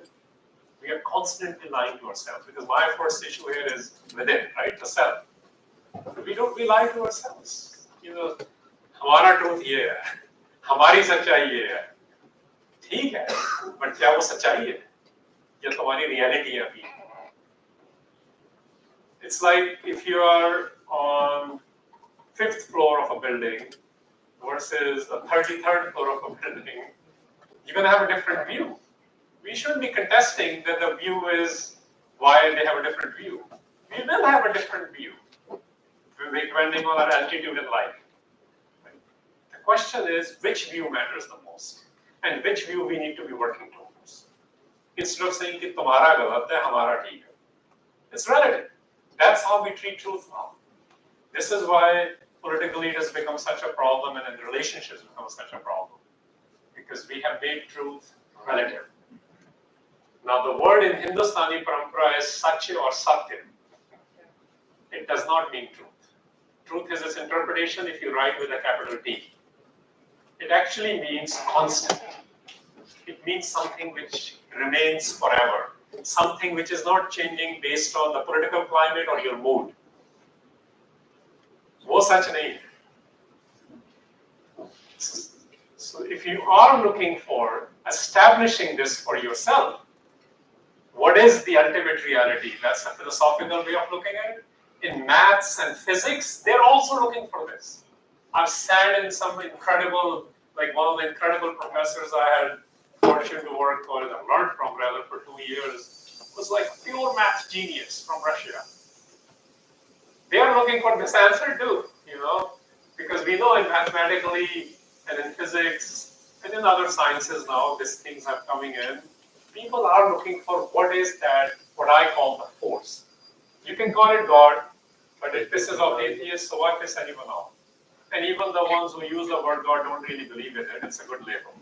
We are constantly lying to ourselves because my first issue here is within, right? The self. We lie to ourselves. हमारा truth ये है, हमारी सच्चाई ये है. ठीक है, but क्या वो सच्चाई है? या तुम्हारी reality है अभी? It's like if you are on 5th floor of a building versus the 33rd floor of a building, you're going to have a different view. We shouldn't be contesting that the view is why they have a different view. We will have a different view depending on our altitude in life. The question is which view matters the most and which view we need to be working towards. Instead of saying कि तुम्हारा गलत है, हमारा ठीक है. It's relative. That's how we treat truth now. This is why political leaders become such a problem and in relationships become such a problem. Because we have made truth relative. Now the word in Hindustani parampara is Satya or Satya. It does not mean truth. Truth is its interpretation if you write with a capital T. It actually means constant. It means something which remains forever. Something which is not changing based on the political climate or your mood. वो सच नहीं है. So if you are looking for establishing this for yourself, what is the ultimate reality? That's a philosophical way of looking at it. In maths and physics, they're also looking for this. I've sat in some incredible, like one of the incredible professors I had fortune to work with and learned from rather for 2 years, was like pure math genius from Russia. They are looking for this answer too, because we know in mathematically and in physics And in other sciences now, these things are coming in. People are looking for what is that, what I call the force. You can call it God, but if this is of atheists, so why piss anyone off? And even the ones who use the word God don't really believe in it. It's a good label.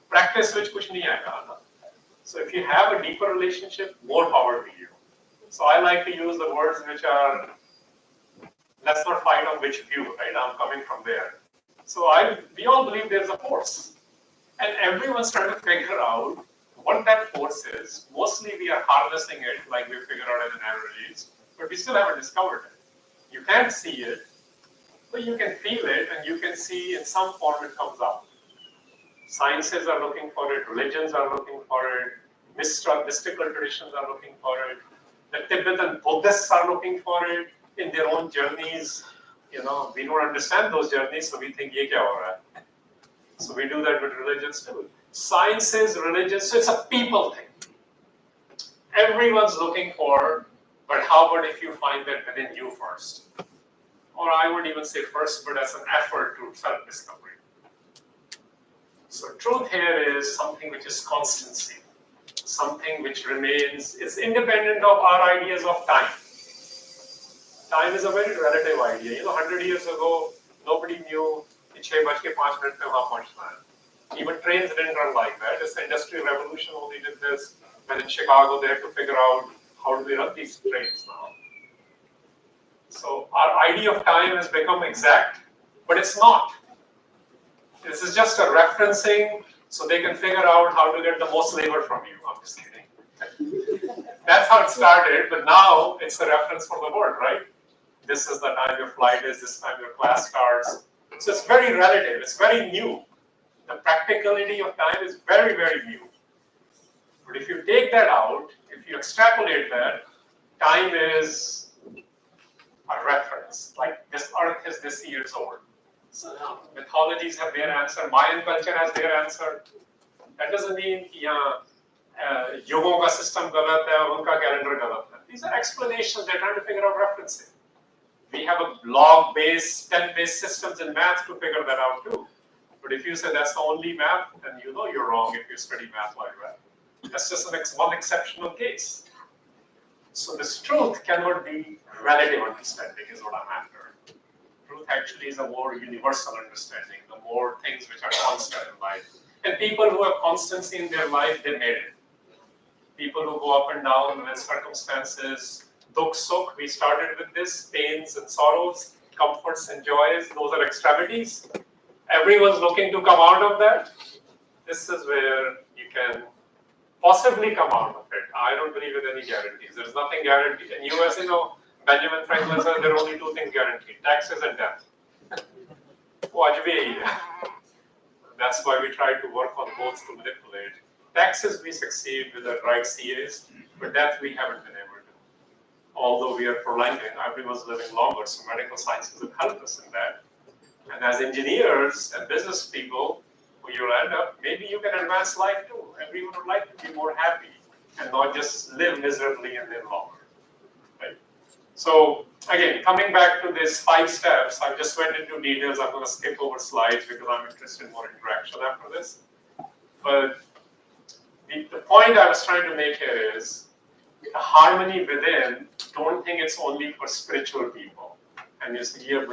Practice which kuch nahi aayega. So if you have a deeper relationship, more power to you. So I like to use the words which are, let's not fight on which view, right? I'm coming from there. So we all believe there's a force. And everyone's trying to figure out what that force is. Mostly we are harnessing it like we figured out in analogies, but we still haven't discovered it. You can't see it, but you can feel it and you can see in some form it comes out. Sciences are looking for it, religions are looking for it, mystical traditions are looking for it, the Tibetan Buddhists are looking for it in their own journeys. You know, we don't understand those journeys, so we think, ye kya ho raha hai? So we do that with religions too. Sciences, religions, so it's a people thing. Everyone's looking for, but how about if you find that within you first? Or I would even say first, but as an effort to self-discovery. So truth here is something which is constancy, something which remains, it's independent of our ideas of time. Time is a very relative idea. You know, 100 years ago, nobody knew कि 6:05 पे वहाँ पहुँचना है. Even trains didn't run like that. It's the Industrial Revolution only did this. When in Chicago, they had to figure out how do we run these trains now. So our idea of time has become exact, but it's not. This is just a referencing so they can figure out how to get the most labor from you. I'm just kidding. That's how it started, but now it's a reference for the world, right? This is the time your flight is, this time your class starts. So it's very relative, it's very new. The practicality of time is very, very new. But if you take that out, if you extrapolate that, time is a reference. Like this earth is this years old. So now mythologies have their answer, Mayan culture has their answer. That doesn't mean that युगों का system गलत है और उनका calendar गलत है. These are explanations, they're trying to figure out referencing. We have a log-based, 10-based systems in math to figure that out too. But if you say that's the only math, then you know you're wrong if you study math like that. That's just one exceptional case. So this truth cannot be relative understanding is what I'm after. Truth actually is a more universal understanding, the more things which are constant in life. And people who have constancy in their life, they made it. People who go up and down with circumstances, dukh, sukh, we started with this, pains and sorrows, comforts and joys, those are extremities. Everyone's looking to come out of that. This is where you can possibly come out of it. I don't believe in any guarantees. There's nothing guaranteed. In US, you know, Benjamin Franklin said there are only two things guaranteed, taxes and death. That's why we try to work on both to manipulate. Taxes we succeed with the right CAs, but death we haven't been able to. Although we are prolonging, everyone's living longer, so medical sciences have helped us in that. And as engineers and business people, who you'll end up, maybe you can advance life too. Everyone would like to be more happy and not just live miserably and live longer. Right? So again, coming back to these 5 steps, I just went into details. I'm going to skip over slides because I'm interested in more interaction after this. But the point I was trying to make here is the harmony within, don't think it's only for spiritual people. And you see here,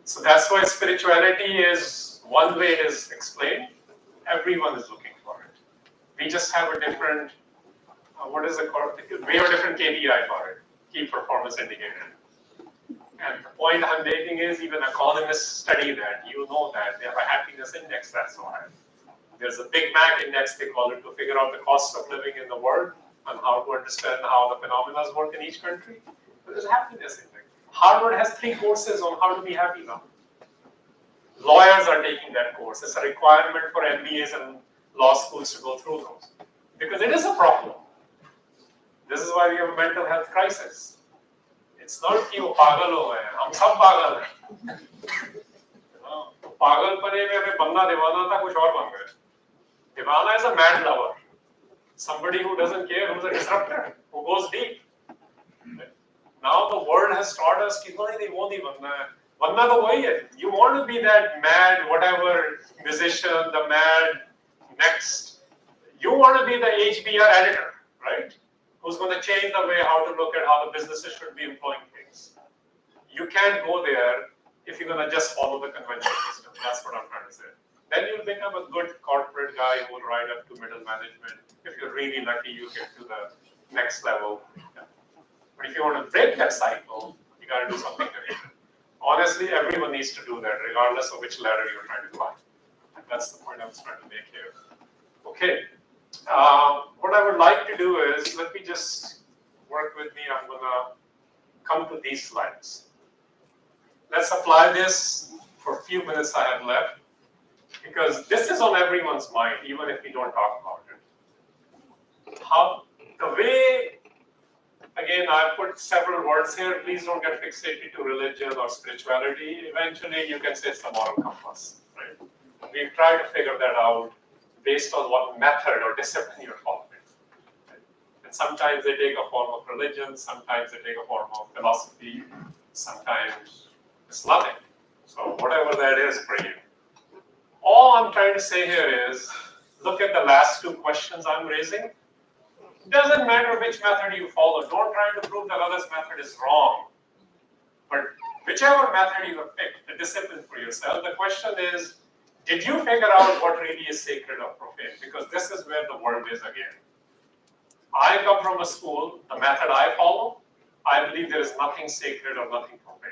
so that's why spirituality is one way it is explained. Everyone is looking for it. We just have a different, what is it called? We have a different KPI for it, key performance indicator. And the point I'm making is even economists study that. You know that. They have a happiness index that's so high. There's a Big Mac index, they call it, to figure out the cost of living in the world and how to understand how the phenomena work in each country. But there's a happiness index. Harvard has 3 courses on how to be happy now. Lawyers are taking that course. It's a requirement for MBAs and law schools to go through those. Because it is a problem. This is why we have a mental health crisis. It's not कि वो पागल हो गए हैं, हम सब पागल हैं. पागलपने में हमें बनना दीवाना था, कुछ और बन गए. Divana is a mad lover. Somebody who doesn't care, who's a disruptor, who goes deep. Now the world has taught us कि नहीं वो नहीं बनना है. वरना तो वही है, you want to be that mad, whatever musician, the mad next. You want to be the HBR editor, right? Who's going to change the way how to look at how the businesses should be employing things. You can't go there if you're going to just follow the conventional system. That's what I'm trying to say. Then you'll become a good corporate guy who will ride up to middle management. If you're really lucky, you get to the next level. But if you want to break that cycle, you got to do something different. Honestly, everyone needs to do that, regardless of which ladder you're trying to climb. And that's the point I was trying to make here. Okay. What I would like to do is, let me just work with me. I'm going to come to these slides. Let's apply this for a few minutes I have left, because this is on everyone's mind, even if we don't talk about it. How the way, again, I put several words here. Please don't get fixated to religion or spirituality. Eventually, you can say it's the moral compass, right? We've tried to figure that out based on what method or discipline you're following. Right? And sometimes they take a form of religion, sometimes they take a form of philosophy, sometimes it's nothing. So whatever that is for you. All I'm trying to say here is, look at the last two questions I'm raising. It doesn't matter which method you follow. Don't try to prove that other's method is wrong. But whichever method you have picked, the discipline for yourself, the question is, did you figure out what really is sacred or profane? Because this is where the world is again. I come from a school, the method I follow, I believe there is nothing sacred or nothing profane.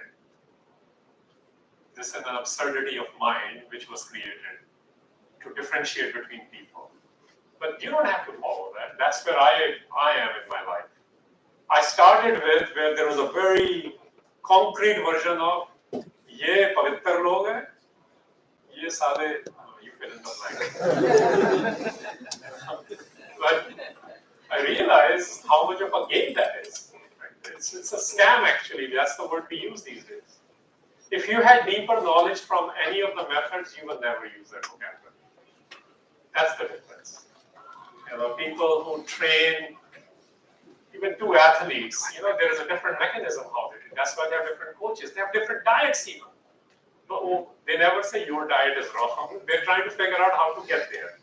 This is an absurdity of mind which was created to differentiate between people. But you don't have to follow that. That's where I am in my life. I started with where there was a very concrete version of ये पवित्र लोग हैं, ये साले, you fill in the blank. But I realize how much of a game that is. Right? It's a scam actually. That's the word we use these days. If you had deeper knowledge from any of the methods, you will never use that vocabulary. That's the difference. You know, people who train, even two athletes, you know, there is a different mechanism how they do it. That's why they have different coaches. They have different diets even. But they never say your diet is wrong. They're trying to figure out how to get there,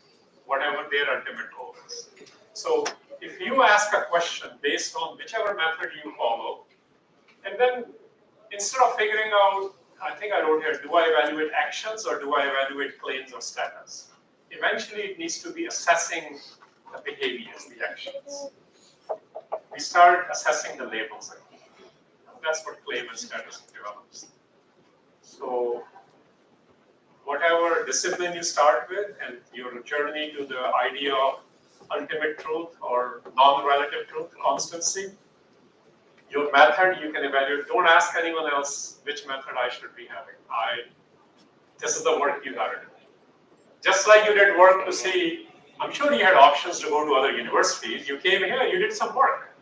whatever their ultimate goal is. So if you ask a question based on whichever method you follow, and then instead of figuring out, I think I wrote here, do I evaluate actions or do I evaluate claims or status? Eventually, it needs to be assessing the behaviors, the actions. We start assessing the labels again. That's what claim and status develops. So, whatever discipline you start with and your journey to the idea of ultimate truth or non-relative truth, constancy, your method you can evaluate. Don't ask anyone else which method I should be having. This is the work you got to do. Just like you did work to see, I'm sure you had options to go to other universities. You came here, you did some work.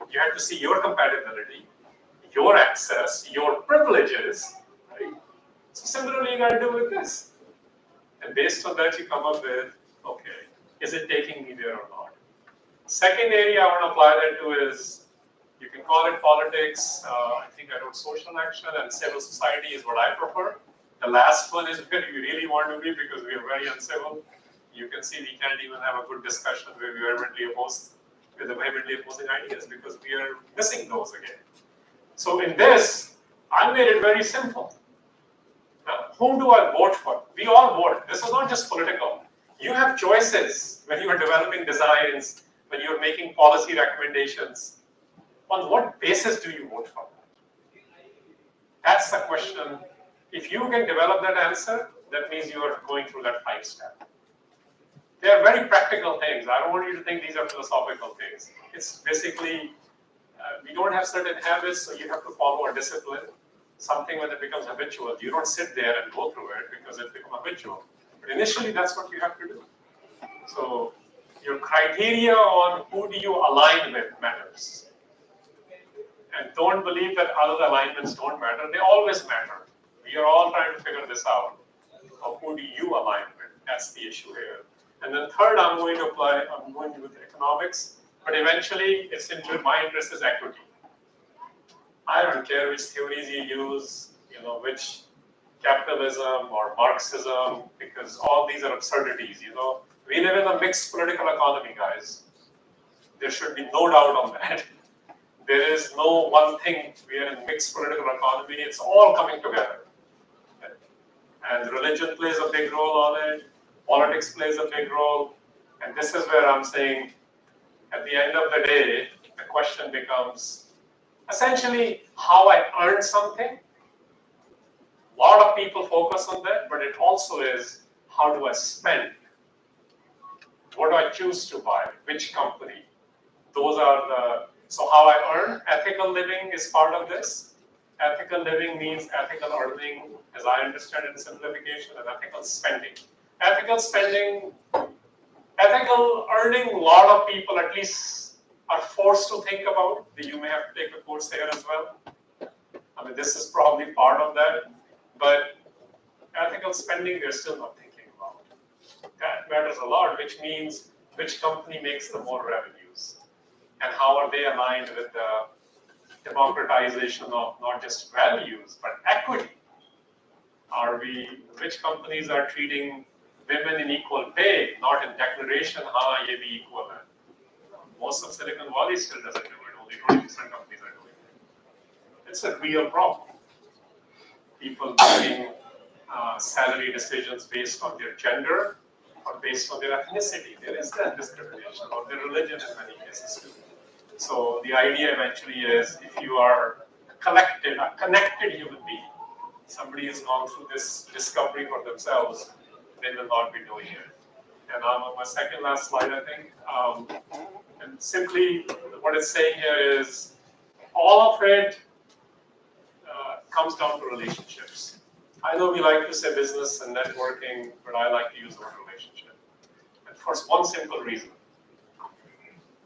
You had to see your compatibility, your access, your privileges. Right? So similarly, you got to do with this. And based on that, you come up with, okay, is it taking me there or not? Second area I want to apply that to is, you can call it politics. I think I wrote social action, and civil society is what I prefer. The last one is where you really want to be because we are very uncivil. You can see we can't even have a good discussion where we are vehemently opposed with the vehemently opposing ideas because we are missing those again. So in this, I made it very simple. Now, whom do I vote for? We all vote. This is not just political. You have choices when you are developing designs, when you are making policy recommendations. On what basis do you vote for that? That's the question. If you can develop that answer, that means you are going through that 5-step. They are very practical things. I don't want you to think these are philosophical things. It's basically, we don't have certain habits, so you have to follow a discipline. Something when it becomes habitual, you don't sit there and go through it because it becomes habitual. But initially, that's what you have to do. So your criteria on who do you align with matters. And don't believe that other alignments don't matter. They always matter. We are all trying to figure this out. Of who do you align with? That's the issue here. And then third, I'm going with economics, but eventually it's into my interest is equity. I don't care which theories you use. which capitalism or Marxism, because all these are absurdities. We live in a mixed political economy, guys. There should be no doubt on that. There is no one thing. We are in mixed political economy. It's all coming together. And religion plays a big role on it. Politics plays a big role. And this is where I'm saying, at the end of the day, the question becomes essentially how I earn something. A lot of people focus on that, but it also is how do I spend? What do I choose to buy? Which company? Those are so how I earn. Ethical living is part of this. Ethical living means ethical earning, as I understand it in simplification, and ethical spending. Ethical spending, ethical earning, a lot of people at least are forced to think about. You may have to take a course here as well. I mean, this is probably part of that, but ethical spending, we're still not thinking about. That matters a lot, which means which company makes the more revenues, and how are they aligned with the democratization of not just values, but equity. Which companies are treating women in equal pay, not in declaration, ye bhi equal hai. Most of Silicon Valley still doesn't do it, only 20% companies are doing it. It's a real problem. People making salary decisions based on their gender or based on their ethnicity. There is that discrimination, or their religion in many cases too. So the idea eventually is, if you are a connected human being, somebody has gone through this discovery for themselves, they will not be doing it. And I'm on my second last slide, I think. And simply what it's saying here is, all of it comes down to relationships. I know we like to say business and networking, but I like to use the word relationship. And for one simple reason.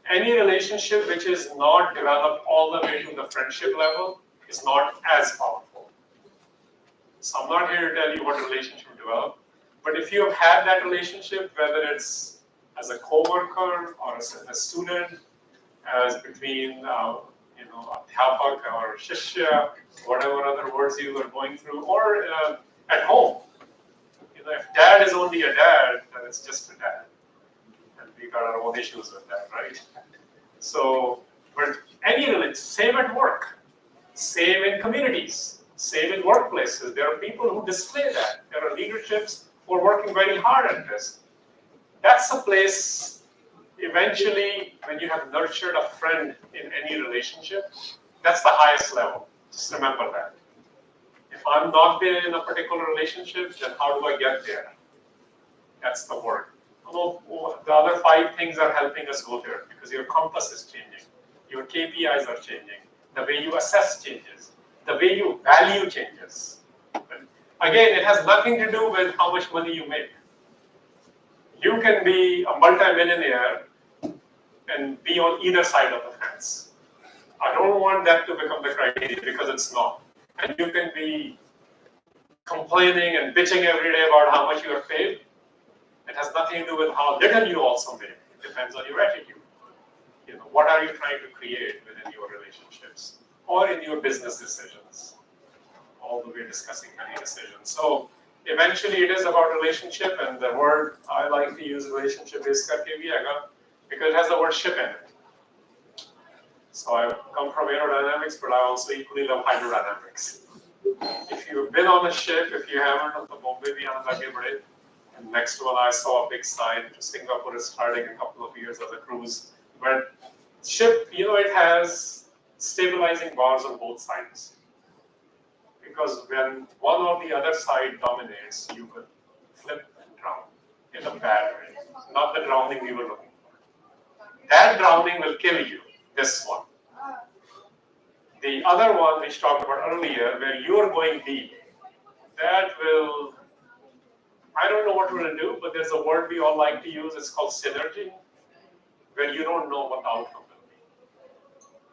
Any relationship which is not developed all the way to the friendship level is not as powerful. So I'm not here to tell you what relationship to develop, but if you have had that relationship, whether it's as a co-worker or as a student, as between adhyapak or shishya, whatever other words you were going through, or at home. If dad is only a dad, then it's just a dad. And we got our own issues with that, right? So, but any religion, same at work, same in communities, same in workplaces. There are people who display that. There are leaderships who are working very hard at this. That's a place, eventually, when you have nurtured a friend in any relationship, that's the highest level. Just remember that. If I'm not been in a particular relationship, then how do I get there? That's the work. The other 5 things are helping us go there, because your compass is changing, your KPIs are changing, the way you assess changes, the way you value changes. Again, it has nothing to do with how much money you make. You can be a multi-millionaire and be on either side of the fence. I don't want that to become the criteria, because it's not. And you can be complaining and bitching every day about how much you are paid. It has nothing to do with how little you also make. It depends on your attitude. What are you trying to create within your relationships or in your business decisions? All the way discussing many decisions. So eventually it is about relationship, and the word I like to use, relationship, is because it has the word ship in it. So I come from aerodynamics, but I also equally love hydrodynamics. If you've been on a ship, if you haven't, and next one I saw a big sign to Singapore is starting a couple of years as a cruise. But ship, it has stabilizing bars on both sides. Because when one or the other side dominates, you will flip and drown in a bad way. Not the drowning we were looking for. That drowning will kill you, this one. The other one, which talked about earlier, where you are going deep, that will, I don't know what we'll do, but there's a word we all like to use, it's called synergy, where you don't know what the outcome will be.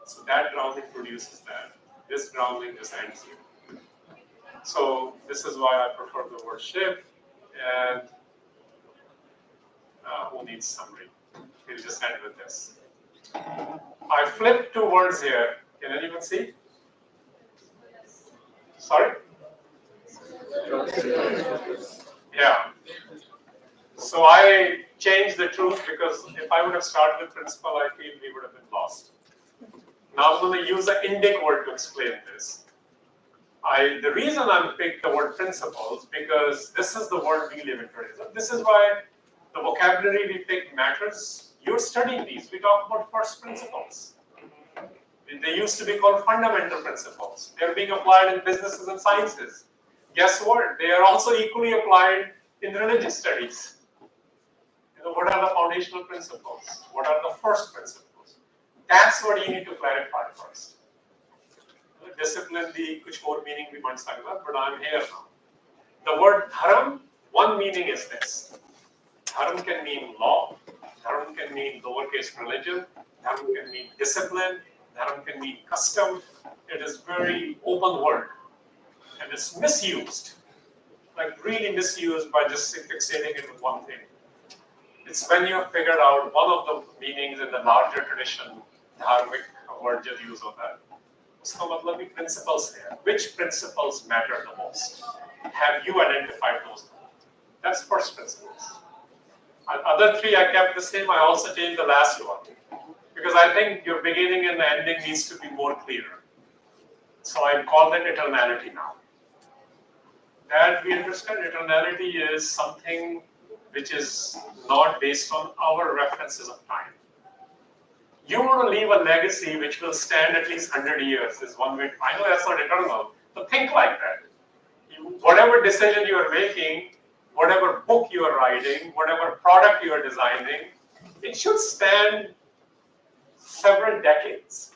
So that drowning produces that. This drowning just ends you. So this is why I prefer the word ship, and who needs summary? We'll just end with this. I flipped 2 words here. Can anyone see? Sorry? Yeah. So I changed the truth because if I would have started with principle, I feel we would have been lost. Now I'm going to use an Indic word to explain this. The reason I picked the word principles because this is the world we live in today. So this is why the vocabulary we pick matters. You're studying these. We talk about first principles. They used to be called fundamental principles. They're being applied in businesses and sciences. Guess what? They are also equally applied in religious studies. What are the foundational principles? What are the first principles? That's what you need to clarify first. Discipline the kuch more meaning we might say, but I'm here now. The word dharam, one meaning is this. Dharam can mean law. Dharam can mean lowercase religion. Dharam can mean discipline. Dharam can mean custom. It is very open word. And it's misused. Like really misused by just fixating it with one thing. It's when you have figured out one of the meanings in the larger tradition, dharmic word just use of that. Uska matlab bhi principles here. Which principles matter the most? Have you identified those? That's first principles. Other three I kept the same. I also changed the last one. Because I think your beginning and the ending needs to be more clear. So I call that eternality now. That we understand eternality is something which is not based on our references of time. You want to leave a legacy which will stand at least 100 years is one way. I know that's not eternal, but think like that. Whatever decision you are making, whatever book you are writing, whatever product you are designing, it should stand several decades.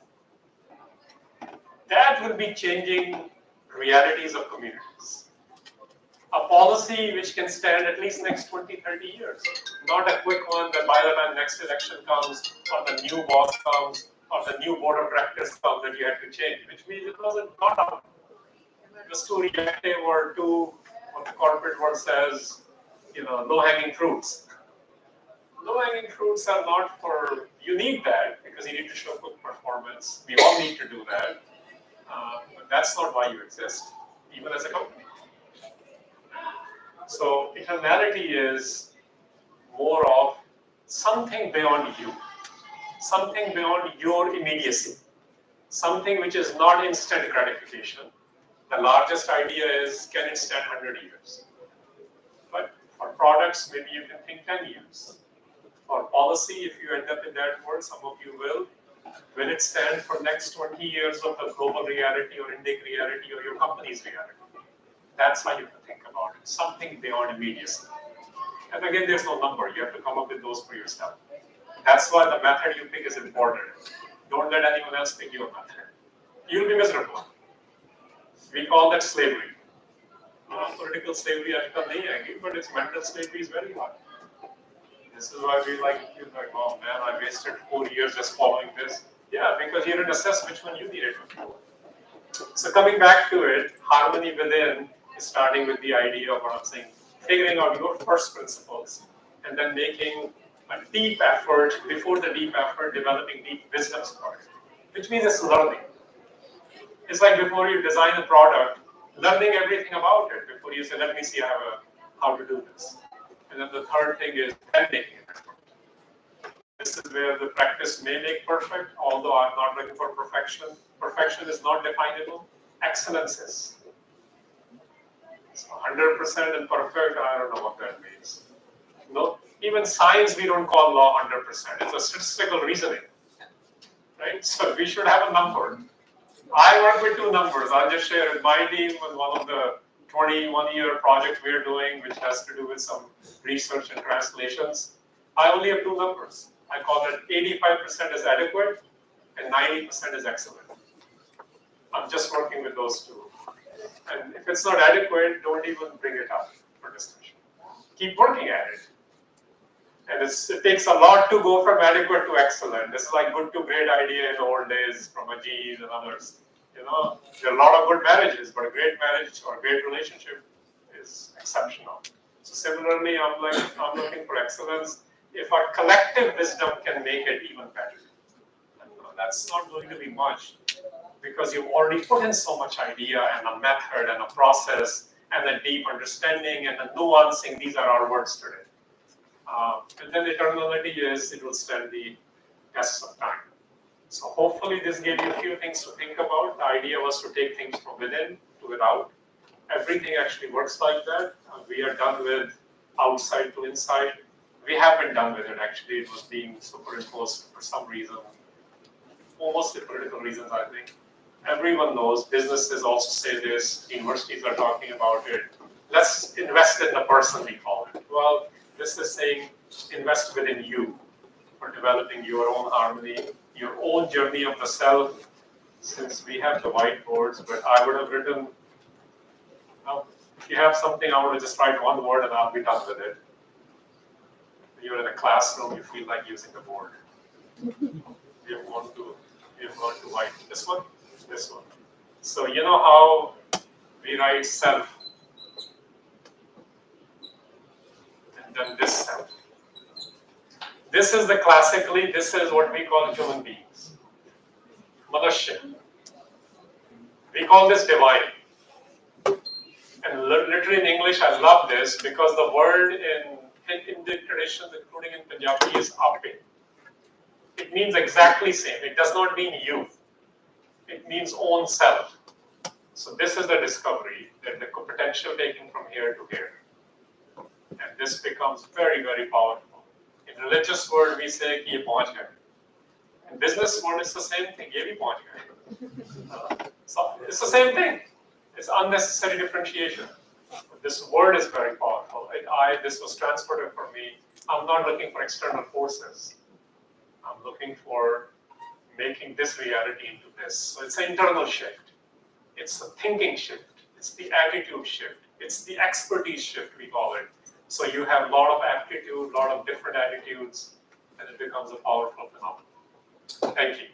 That will be changing realities of communities. A policy which can stand at least next 20, 30 years. Not a quick one that by the time next election comes, or the new boss comes, or the new board of directors comes that you have to change, which means it wasn't thought out. It was too reactive or too, what the corporate world says, low-hanging fruits. Low-hanging fruits are not for, you need that because you need to show good performance. We all need to do that. But that's not why you exist, even as a company. So eternality is more of something beyond you, something beyond your immediacy, something which is not instant gratification. The largest idea is, can it stand 100 years? But for products, maybe you can think 10 years. For policy, if you end up in that world, some of you will it stand for next 20 years of the global reality or Indic reality or your company's reality? That's how you have to think about it. Something beyond immediacy. And again, there's no number. You have to come up with those for yourself. That's why the method you pick is important. Don't let anyone else pick your method. You'll be miserable. We call that slavery. Political slavery, but its mental slavery is very hard. This is why we like, oh man, I wasted 4 years just following this. Yeah, because you didn't assess which one you needed to follow. So coming back to it, harmony within is starting with the idea of what I'm saying, figuring out your first principles and then making a deep effort, before the deep effort, developing deep wisdoms for it, which means it's learning. It's like before you design a product, learning everything about it before you say, let me see how to do this. And then the third thing is then making an effort. This is where the practice may make perfect, although I'm not looking for perfection. Perfection is not definable. Excellence is. So 100% and perfect, I don't know what that means. No, even science we don't call law 100%. It's a statistical reasoning, right? So we should have a number. I work with two numbers. I'll just share with my team with one of the 21-year project we're doing, which has to do with some research and translations. I only have two numbers. I call it 85% is adequate and 90% is excellent. I'm just working with those two. And if it's not adequate, don't even bring it up for discussion. Keep working at it. And it takes a lot to go from adequate to excellent. This is like good to great idea in the old days from Ajit and others. There are a lot of good marriages, but a great marriage or a great relationship is exceptional. So similarly, I'm looking for excellence. If our collective wisdom can make it even better, and that's not going to be much because you've already put in so much idea and a method and a process and a deep understanding and a nuancing. These are our words today. And then eternality is, it will stand the tests of time. So hopefully this gave you a few things to think about. The idea was to take things from within to without. Everything actually works like that. We are done with outside to inside. We have been done with it actually. It was being superimposed for some reason, mostly political reasons, I think. Everyone knows, businesses also say this, universities are talking about it. Let's invest in the person, we call it. Well, this is saying invest within you for developing your own harmony, your own journey of the self. Since we have the whiteboards, but I would have written, if you have something, I would have just write one word and I'll be done with it. You're in a classroom, you feel like using the board. You're going to write this one. So you know how we write self, and then this self. This is this is what we call human beings. Manushya. We call this divine. And literally in English, I love this because the word in Indian traditions, including in Punjabi, is ape. It means exactly same. It does not mean you. It means own self. So this is the discovery that the potential taken from here to here. And this becomes very, very powerful. In religious world, we say, ye pahunch gaye. In business world, it's the same thing, ye bhi pahunch gaye. So it's the same thing. It's unnecessary differentiation. This word is very powerful. This was transformative for me. I'm not looking for external forces. I'm looking for making this reality into this. So it's an internal shift. It's a thinking shift. It's the attitude shift. It's the expertise shift, we call it. So you have a lot of aptitude, a lot of different attitudes, and it becomes a powerful phenomenon. Thank you.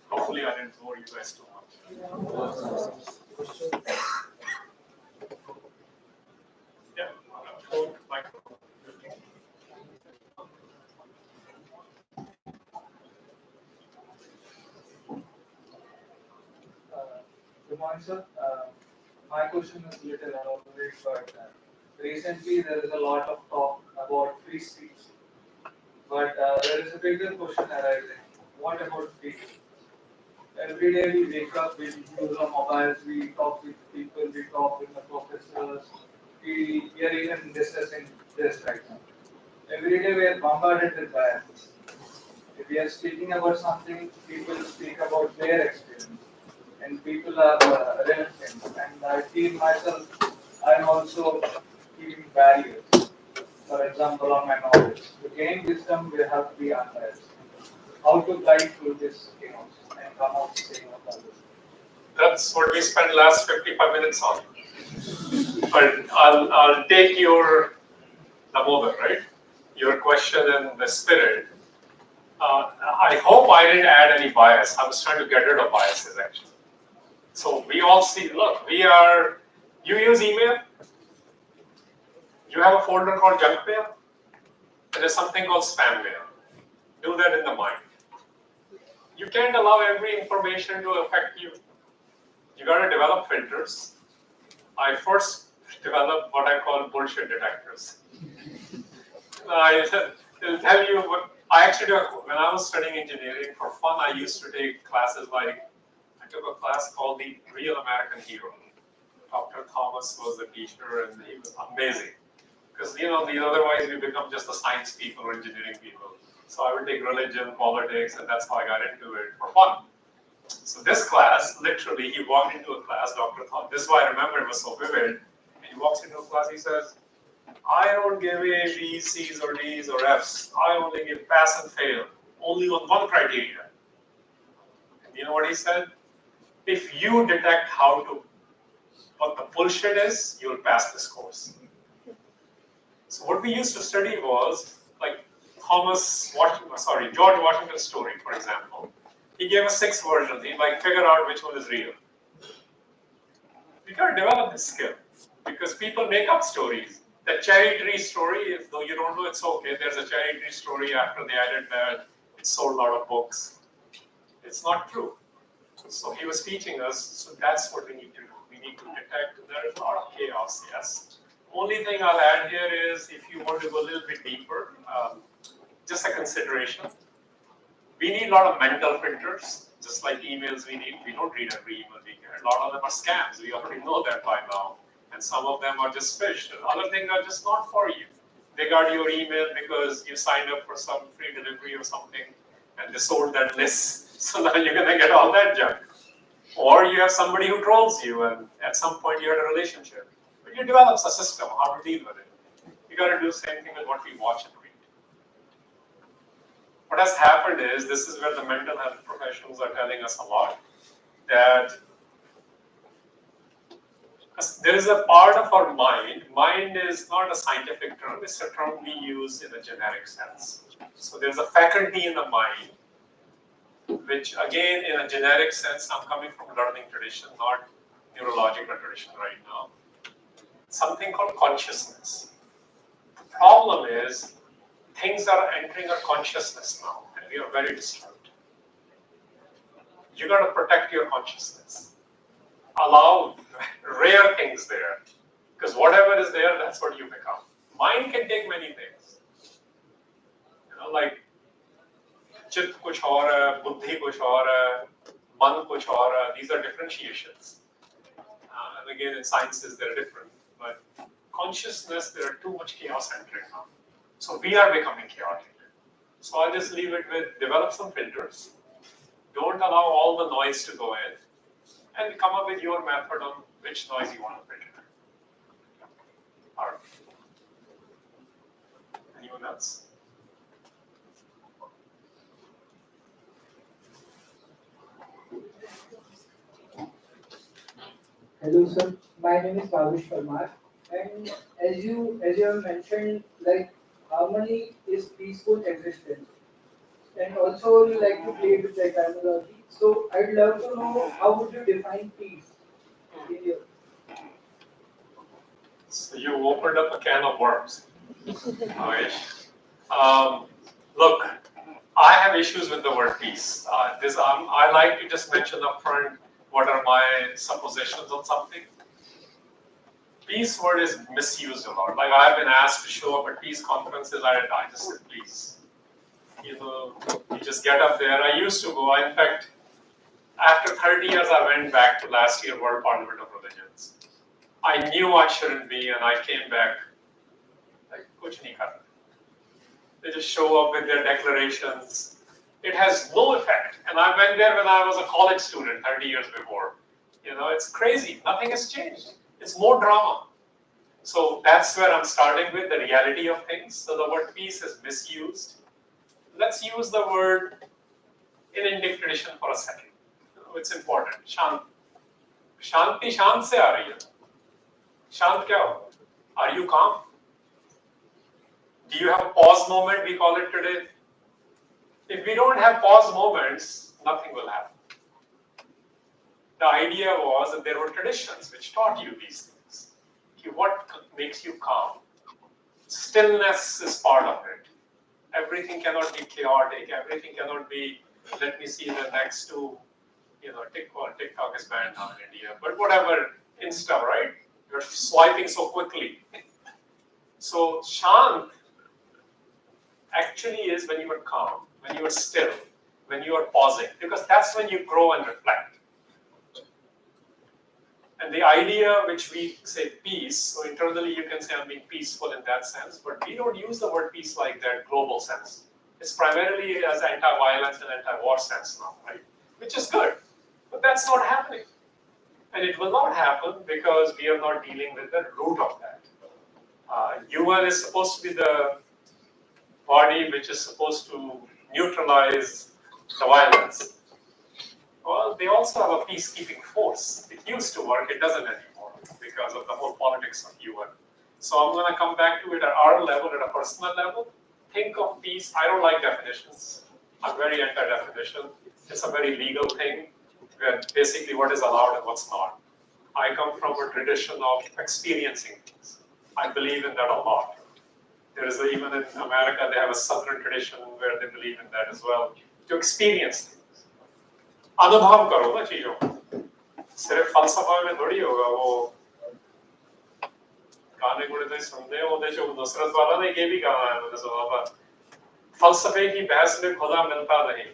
Hopefully I didn't bore you guys too much. Yeah, hold microphone. Good morning, sir. My question is little elaborate, but recently there is a lot of talk about free speech. But there is a bigger question arising. What about freedom? Every day we wake up, we use our mobiles, we talk with people, we talk with the professors. We are even discussing this right now. Every day we are bombarded with bias. If we are speaking about something, people speak about their experience. And people are reluctant. And I feel myself, I'm also keeping barriers. For example, on my knowledge. To gain wisdom, we have to be unbiased. How to glide through this chaos and come out saying what others. That's what we spent last 55 minutes on. But I'll take the moment, right? Your question and the spirit. I hope I didn't add any bias. I was trying to get rid of biases actually. So we all see, look, you use email? You have a folder called junk mail? And there's something called spam mail. Do that in the mind. You can't allow every information to affect you. You got to develop filters. I first developed what I call bullshit detectors. I'll tell you what I actually do. When I was studying engineering for fun, I used to take classes like, I took a class called The Real American Hero. Dr. Thomas was the teacher and he was amazing. Because, otherwise we become just the science people or engineering people. So I would take religion, politics, and that's how I got into it for fun. So this class, literally, he walked into a class, Dr. Thomas, this is why I remember it was so vivid. And he walks into a class, he says, I don't give A, B, C's or D's or F's. I only give pass and fail, only on one criteria. And you know what he said? If you detect what the bullshit is, you'll pass this course. So what we used to study was like George Washington's story, for example. He gave us 6 versions. He figure out which one is real. We gotta develop this skill because people make up stories. The cherry tree story, if though you don't know, it's okay. There's a cherry tree story after they added that it sold a lot of books. It's not true. So he was teaching us, so that's what we need to do. We need to detect there is a lot of chaos, yes. Only thing I'll add here is if you want to go a little bit deeper, just a consideration. We need a lot of mental filters, just like emails we need. We don't read every email we get. A lot of them are scams. We already know that by now. And some of them are just phished. And other things are just not for you. They got your email because you signed up for some free delivery or something, and they sold that list. So now you're going to get all that junk. Or you have somebody who trolls you, and at some point you had a relationship. But you develop a system how to deal with it. You got to do the same thing with what we watch and read. What has happened is, this is where the mental health professionals are telling us a lot, that there is a part of our mind. Mind is not a scientific term, it's a term we use in a generic sense. So there's a faculty in the mind, which again, in a generic sense, I'm coming from learning tradition, not neurological tradition right now. Something called consciousness. The problem is, things are entering our consciousness now, and we are very disturbed. You got to protect your consciousness. Allow rare things there, because whatever is there, that's what you become. Mind can take many things. You know, like chit kuch aur hai, buddhi kuch aur hai, man kuch aur hai. These are differentiations. And again, in sciences, they're different. But consciousness, there are too much chaos entering now. So we are becoming chaotic. So I'll just leave it with, develop some filters. Don't allow all the noise to go in. And come up with your method on which noise you want to filter. All right. Anyone else? Hello, sir. My name is Bhavesh Parmar, and as you have mentioned, like harmony is peaceful existence, and also you like to play with the etymology. So I'd love to know how would you define peace in your. So you opened up a can of worms. Bhavesh. Look, I have issues with the word peace. I like to just mention up front what are my suppositions on something. Peace word is misused a lot. Like I've been asked to show up at peace conferences, I just said please. You know, you just get up there. I used to go. In fact, after 30 years, I went back to last year World Parliament of Religions. I knew I shouldn't be, and I came back like kuch nahi karna. They just show up with their declarations. It has no effect. And I went there when I was a college student 30 years before. You know, it's crazy. Nothing has changed. It's more drama. So that's where I'm starting with the reality of things. So the word peace is misused. Let's use the word in Indic tradition for a second. It's important. Shanti. Shanti shant se aa rahi hai. Shant kya ho? Are you calm? Do you have a pause moment, we call it today? If we don't have pause moments, nothing will happen. The idea was that there were traditions which taught you these things. What makes you calm? Stillness is part of it. Everything cannot be chaotic. Everything cannot be, let me see the next two, you know, TikTok is banned now in India, but whatever, Insta, right? You're swiping so quickly. So Shant actually is when you are calm, when you are still, when you are pausing, because that's when you grow and reflect. And the idea which we say peace, so internally you can say I'm being peaceful in that sense, but we don't use the word peace like that global sense. It's primarily as anti-violence and anti-war sense now, right? Which is good, but that's not happening. And it will not happen because we are not dealing with the root of that. UN is supposed to be the body which is supposed to neutralize the violence. Well, they also have a peacekeeping force. It used to work, it doesn't anymore because of the whole politics of UN. So I'm going to come back to it at our level, at a personal level. Think of peace. I don't like definitions. I'm very anti-definition. It's a very legal thing, where basically what is allowed and what's not. I come from a tradition of experiencing things. I believe in that a lot. There is even in America, they have a southern tradition where they believe in that as well. To experience things. अनुभव करो ना चीजों को. सिर्फ फलसफा में थोड़ी होगा वो गाने गुड़े तो सुनते हो देशों नुसरत वाला ने ये भी कहा है मैंने सुना था फलसफे की बहस में खुदा मिलता नहीं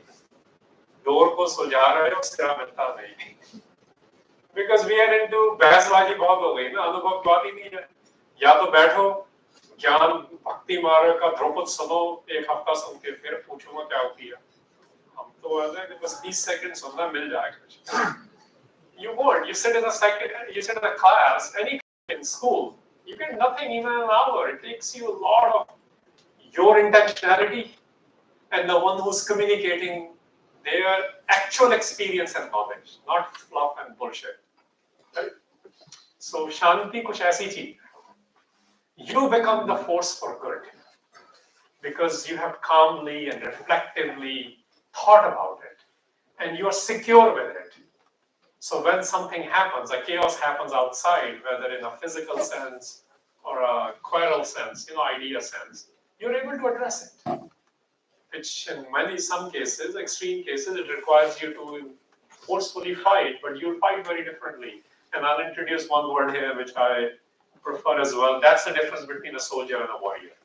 डोर को सुलझा रहे हो सिरा मिलता नहीं because we are into बहसबाजी बहुत हो गई ना अनुभव की बात ही नहीं है या तो बैठो ज्ञान भक्ति मार्ग का ध्रुपद सुनो एक हफ्ता सुन के फिर पूछूंगा क्या किया हम तो ऐसे कि बस 30 सेकंड सुनना मिल जाएगा you won't you sit in a class any in school you get nothing even an hour it takes you a lot of your intentionality and the one who's communicating their actual experience and knowledge not fluff and bullshit right? So shanti kuch aisi cheez you become the force for good because you have calmly and reflectively thought about it and you are secure with it. So when something happens, a chaos happens outside, whether in a physical sense or a quarrel sense, idea sense, you're able to address it. Which in some cases, extreme cases, it requires you to forcefully fight, but you'll fight very differently. And I'll introduce one word here which I prefer as well. That's the difference between a soldier and a warrior.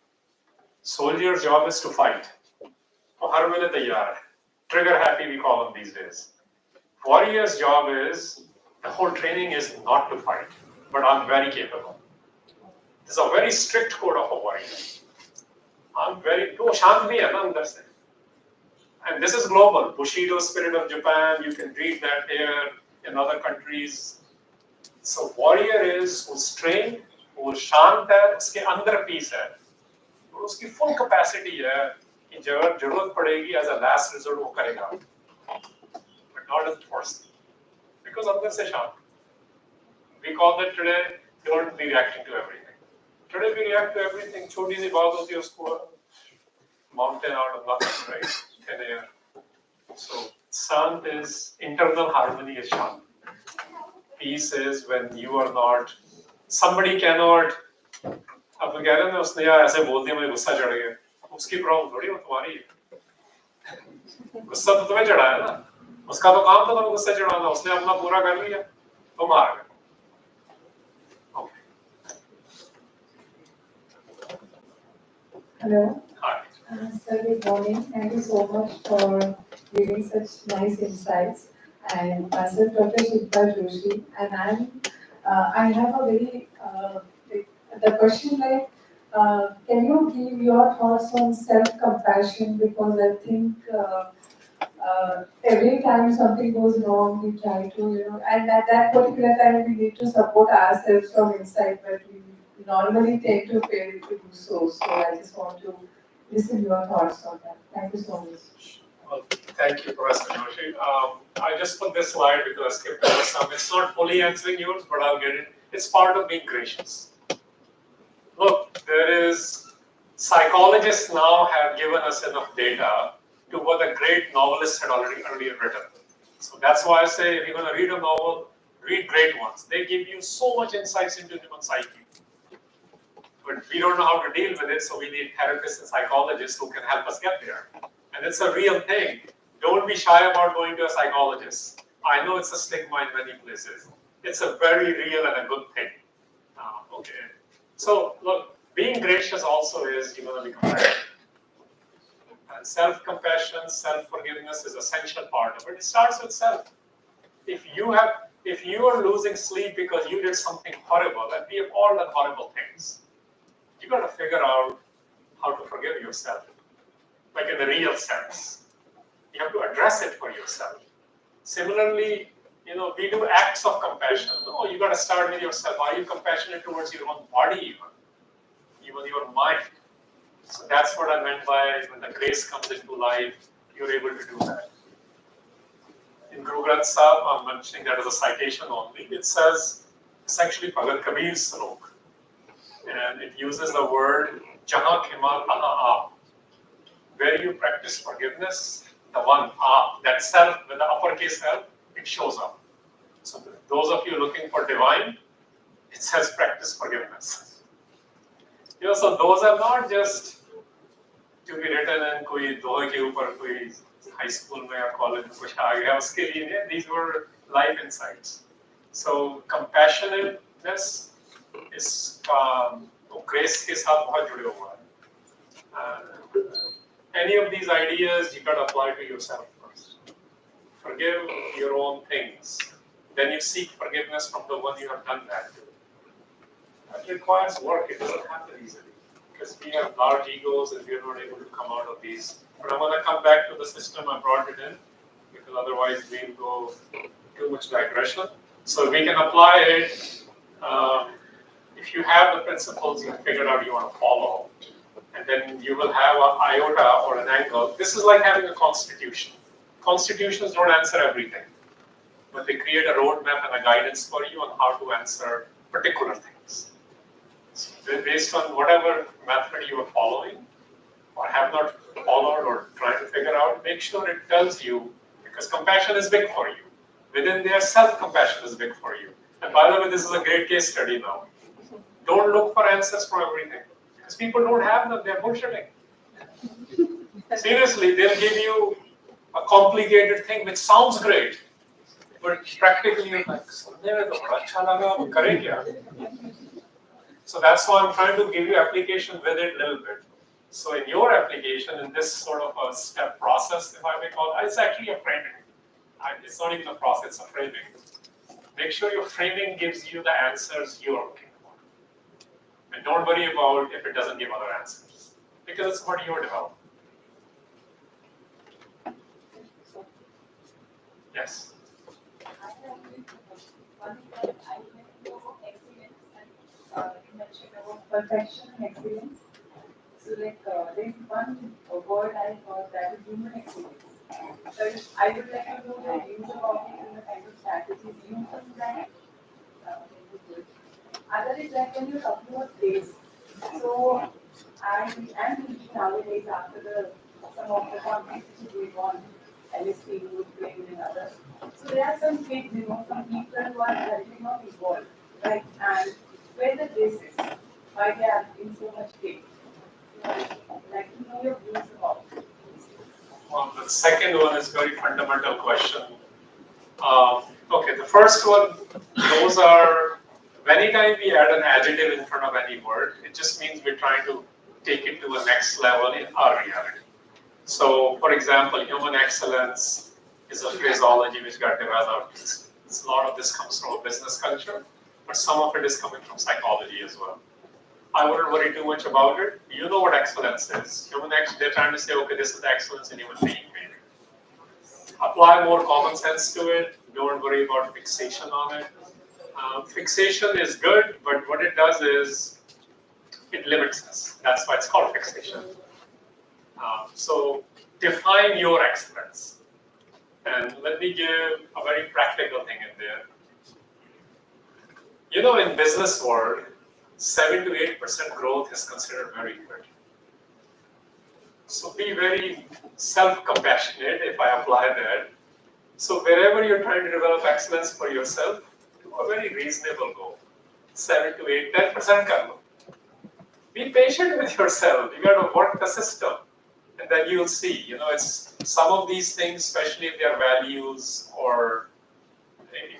Soldier's job is to fight. वो हर वेले तैयार है. Trigger happy we call them these days. Warrior's job is, the whole training is not to fight, but I'm very capable. There's a very strict code of a warrior. I'm very, shant bhi hai na andar se. And this is global. Bushido spirit of Japan, you can read that here in other countries. So warrior is who's trained, who's shant hai, uske andar peace hai. और उसकी full capacity है कि जब जरूरत पड़ेगी as a last resort वो करेगा. Not as forced, because अंदर से शांत. We call that today don't be reacting to everything. Today we react to everything. छोटी सी बात होती है उसको mountain out of nothing, right? Thin air. So शांत is internal harmony is शांत. Peace is when you are not. Somebody cannot. अब तो कह रहे हैं उसने यार ऐसे बोल दिया मुझे गुस्सा चढ़ गया. उसकी प्रॉब्लम थोड़ी हो तुम्हारी है. गुस्सा तो तुम्हें चढ़ा है ना. उसका तो काम था तुम्हें गुस्से चढ़ाना उसने अपना पूरा कर लिया तुम आ गए Hello. Hi. Sir, good morning. Thank you so much for giving such nice insights. And myself, Dr. Shilpa Joshi, and I have a very, the question like, can you give your thoughts on self-compassion? Because I think every time something goes wrong, we try to, and at that particular time, we need to support ourselves from inside, but we normally tend to fail to do so. So I just want to listen to your thoughts on that. Thank you so much. Well, thank you, Professor Joshi. I just put this slide because I skipped over some. It's not fully answering yours, but I'll get it. It's part of being gracious. Look, psychologists now have given us enough data to what the great novelists had already earlier written. So that's why I say if you're going to read a novel, read great ones. They give you so much insights into human psyche. But we don't know how to deal with it, so we need therapists and psychologists who can help us get there. And it's a real thing. Don't be shy about going to a psychologist. I know it's a stigma in many places. It's a very real and a good thing. Okay. So look, being gracious also is you're going to be compassionate. And self-compassion, self-forgiveness is an essential part of it. It starts with self. If you are losing sleep because you did something horrible, and we have all done horrible things, you got to figure out how to forgive yourself, like in the real sense. You have to address it for yourself. Similarly, we do acts of compassion. No, you got to start with yourself. Are you compassionate towards your own body, even your mind? So that's what I meant by when the grace comes into life, you're able to do that. In Guru Granth Sahib, I'm mentioning that as a citation only. It says, it's actually Bhagat Kabir's slok. And it uses the word Jahan Khima Tahan Aap. Where you practice forgiveness, the one Aap, that self with the uppercase L, it shows up. So those of you looking for divine, it says practice forgiveness. You know, so those are not just to be written in कोई दोहे के ऊपर कोई high school में या college में कुछ आ गया उसके लिए नहीं. These were life insights. So compassionateness is grace के साथ बहुत जुड़े हुआ है. Any of these ideas you got to apply to yourself first. Forgive your own things. Then you seek forgiveness from the one you have done that to. That requires work. It doesn't happen easily. Because we have large egos and we are not able to come out of these. But I'm going to come back to the system I brought it in, because otherwise we'll go too much digression. So we can apply it. If you have the principles you figured out you want to follow, and then you will have an iota or an angle. This is like having a constitution. Constitutions don't answer everything, but they create a roadmap and a guidance for you on how to answer particular things. So based on whatever method you are following, or have not followed, or trying to figure out, make sure it tells you, because compassion is big for you. Within there, self-compassion is big for you. And by the way, this is a great case study now. Don't look for answers for everything. Because people don't have them, they're bullshitting. Seriously, they'll give you a complicated thing which sounds great, but practically you're like, so that's why I'm trying to give you application with it a little bit. So in your application, in this sort of a step process, if I may call it, it's actually a framing. It's not even a process, it's a framing. Make sure your framing gives you the answers you're looking for. And don't worry about if it doesn't give other answers, because it's what you're developing. Yes. I have one that I went to excellence, and you mentioned about perfection and excellence. So like there's one word I heard, that is human excellence. So I would like to know the views about it and the kind of strategies used in that. Other is like when you talk about grace. So I am thinking nowadays after some of the conflicts which is going on, LSP, youth playing and others. So there are some kids, some people who are currently not involved, right? And where the grace is, why they are in so much pain. So I'd like to know your views about it. Well, the second one is a very fundamental question. Okay, the first one, those are, anytime we add an adjective in front of any word, it just means we're trying to take it to the next level in our reality. So, for example, human excellence is a phraseology which got developed. A lot of this comes from a business culture, but some of it is coming from psychology as well. I wouldn't worry too much about it. You know what excellence is. They're trying to say, okay, this is excellence in human being. Apply more common sense to it. Don't worry about fixation on it. Fixation is good, but what it does is it limits us. That's why it's called fixation. So define your excellence. And let me give a very practical thing in there. You know, in business world, 7 to 8% growth is considered very good. So be very self-compassionate if I apply that. So wherever you're trying to develop excellence for yourself, do a very reasonable goal. 7 to 8, 10% kar lo. Be patient with yourself. You got to work the system. And then you'll see, it's some of these things, especially if they are values or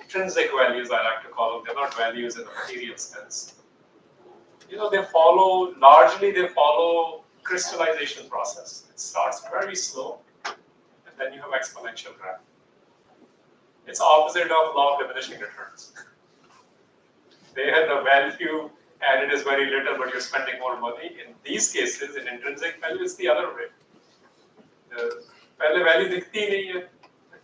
intrinsic values, I like to call them. They're not values in a material sense. They follow crystallization process. It starts very slow, and then you have exponential growth. It's opposite of law of diminishing returns. There, the value added is very little, but you're spending more money. In these cases, in intrinsic value, it's the other way. पहले value दिखती ही नहीं है,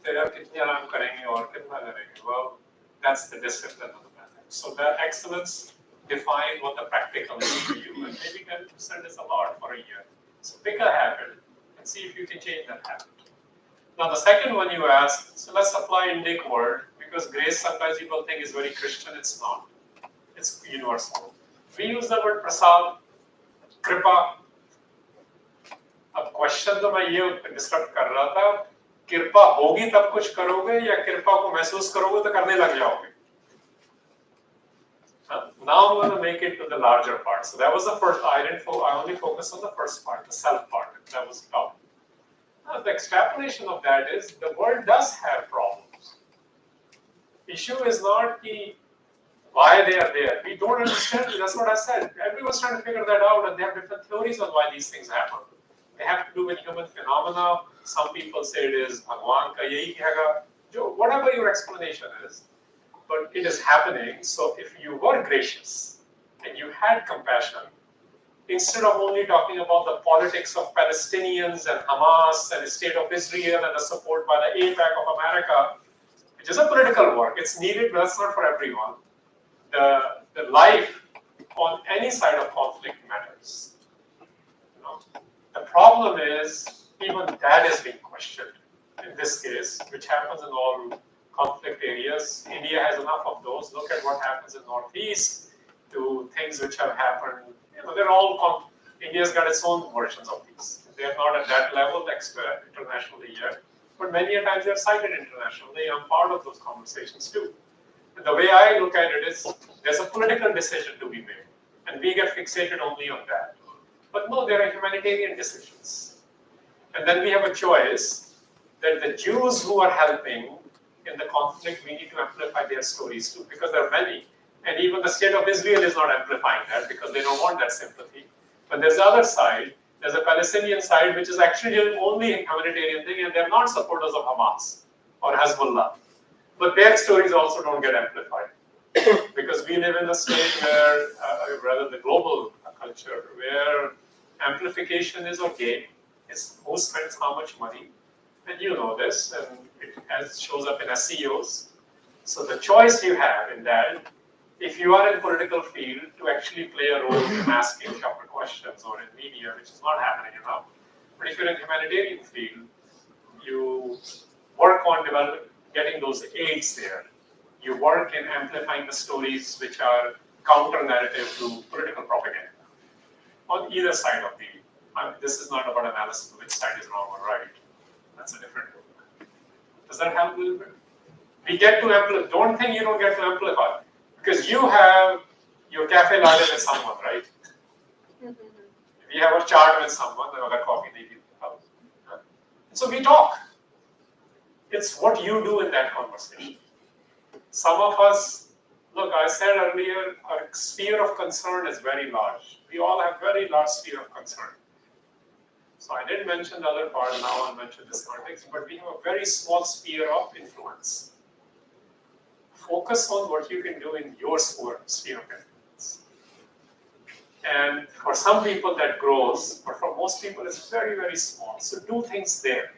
तो यार कितनी आराम करेंगे और कितना करेंगे? Well, that's the discipline of the method. So that excellence define what the practical is for you, and maybe 10% is a lot for a year. So pick a habit and see if you can change that habit. Now the second one you asked, so let's apply Indic word, because grace sometimes people think is very Christian. It's not. It's universal. We use the word prasad, kripa. अब question तो मैं ये discuss कर रहा था, कृपा होगी तब कुछ करोगे या कृपा को महसूस करोगे तो करने लग जाओगे? Now I'm going to make it to the larger part. So that was the first. I only focused on the first part, the self part. That was top. Now the extrapolation of that is the world does have problems. Issue is not the why they are there. We don't understand. That's what I said. Everyone's trying to figure that out, and they have different theories on why these things happen. They have to do with human phenomena. Some people say it is Bhagwan ka yahi hai, whatever your explanation is, but it is happening. So if you were gracious and you had compassion, instead of only talking about the politics of Palestinians and Hamas and the state of Israel and the support by the APAC of America, which is a political work, it's needed, but that's not for everyone. The life on any side of conflict matters. You know? The problem is even that is being questioned in this case, which happens in all conflict areas. India has enough of those. Look at what happens in Northeast, to things which have happened. You know, they're all India's got its own versions of these. They're not at that level internationally yet, but many a times they're cited internationally. I'm part of those conversations too. And the way I look at it is, there's a political decision to be made, and we get fixated only on that. But no, there are humanitarian decisions. And then we have a choice that the Jews who are helping in the conflict, we need to amplify their stories too, because there are many. And even the state of Israel is not amplifying that because they don't want that sympathy. But there's the other side, there's a Palestinian side, which is actually the only humanitarian thing, and they're not supporters of Hamas or Hezbollah. But their stories also don't get amplified. Because we live in a state where, rather the global culture, where amplification is okay. It's who spends how much money. And you know this, and it shows up in SEOs. So the choice you have in that, if you are in political field, to actually play a role in asking tougher questions, or in media, which is not happening enough. But if you're in humanitarian field, you work on getting those aids there. You work in amplifying the stories which are counter-narrative to political propaganda. On either side of this is not about analysis of which side is wrong or right. That's a different book. Does that help a little bit? We get to amplify. Don't think you don't get to amplify. Because you have your cafe latte with someone, right? We have a chat with someone, another coffee. So we talk. It's what you do in that conversation. Some of us, look, I said earlier, our sphere of concern is very large. We all have very large sphere of concern. So I didn't mention the other part, now I'll mention this context, but we have a very small sphere of influence. Focus on what you can do in your sphere of influence. And for some people that grows, but for most people it's very, very small. So do things there.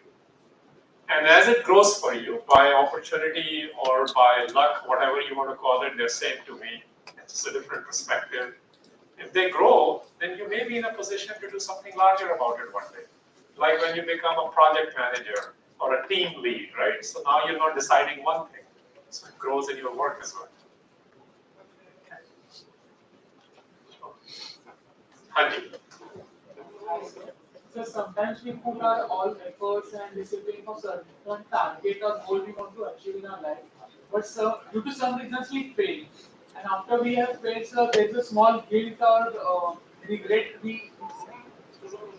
And as it grows for you, by opportunity or by luck, whatever you want to call it, they're saying to me, it's just a different perspective. If they grow, then you may be in a position to do something larger about it one day. Like when you become a project manager or a team lead, right? So now you're not deciding one thing. So it grows in your work as well. Hanji. So sometimes we put our all efforts and discipline for certain target or goal we want to achieve in our life. But due to some reasons we fail. And after we have failed, so there's a small guilt or regret we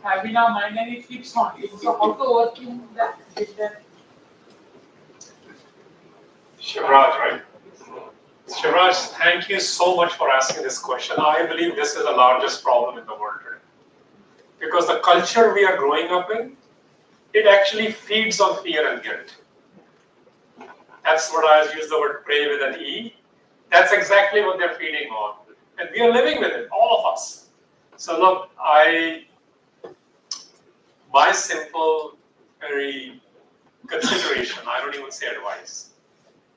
have in our mind and it keeps haunting. So how to overcome that guilt? Shivraj, right? Shivraj, thank you so much for asking this question. I believe this is the largest problem in the world today. Because the culture we are growing up in, it actually feeds on fear and guilt. That's what I use the word pray with an E. That's exactly what they're feeding on. And we are living with it, all of us. So look, my simple, very consideration, I don't even say advice,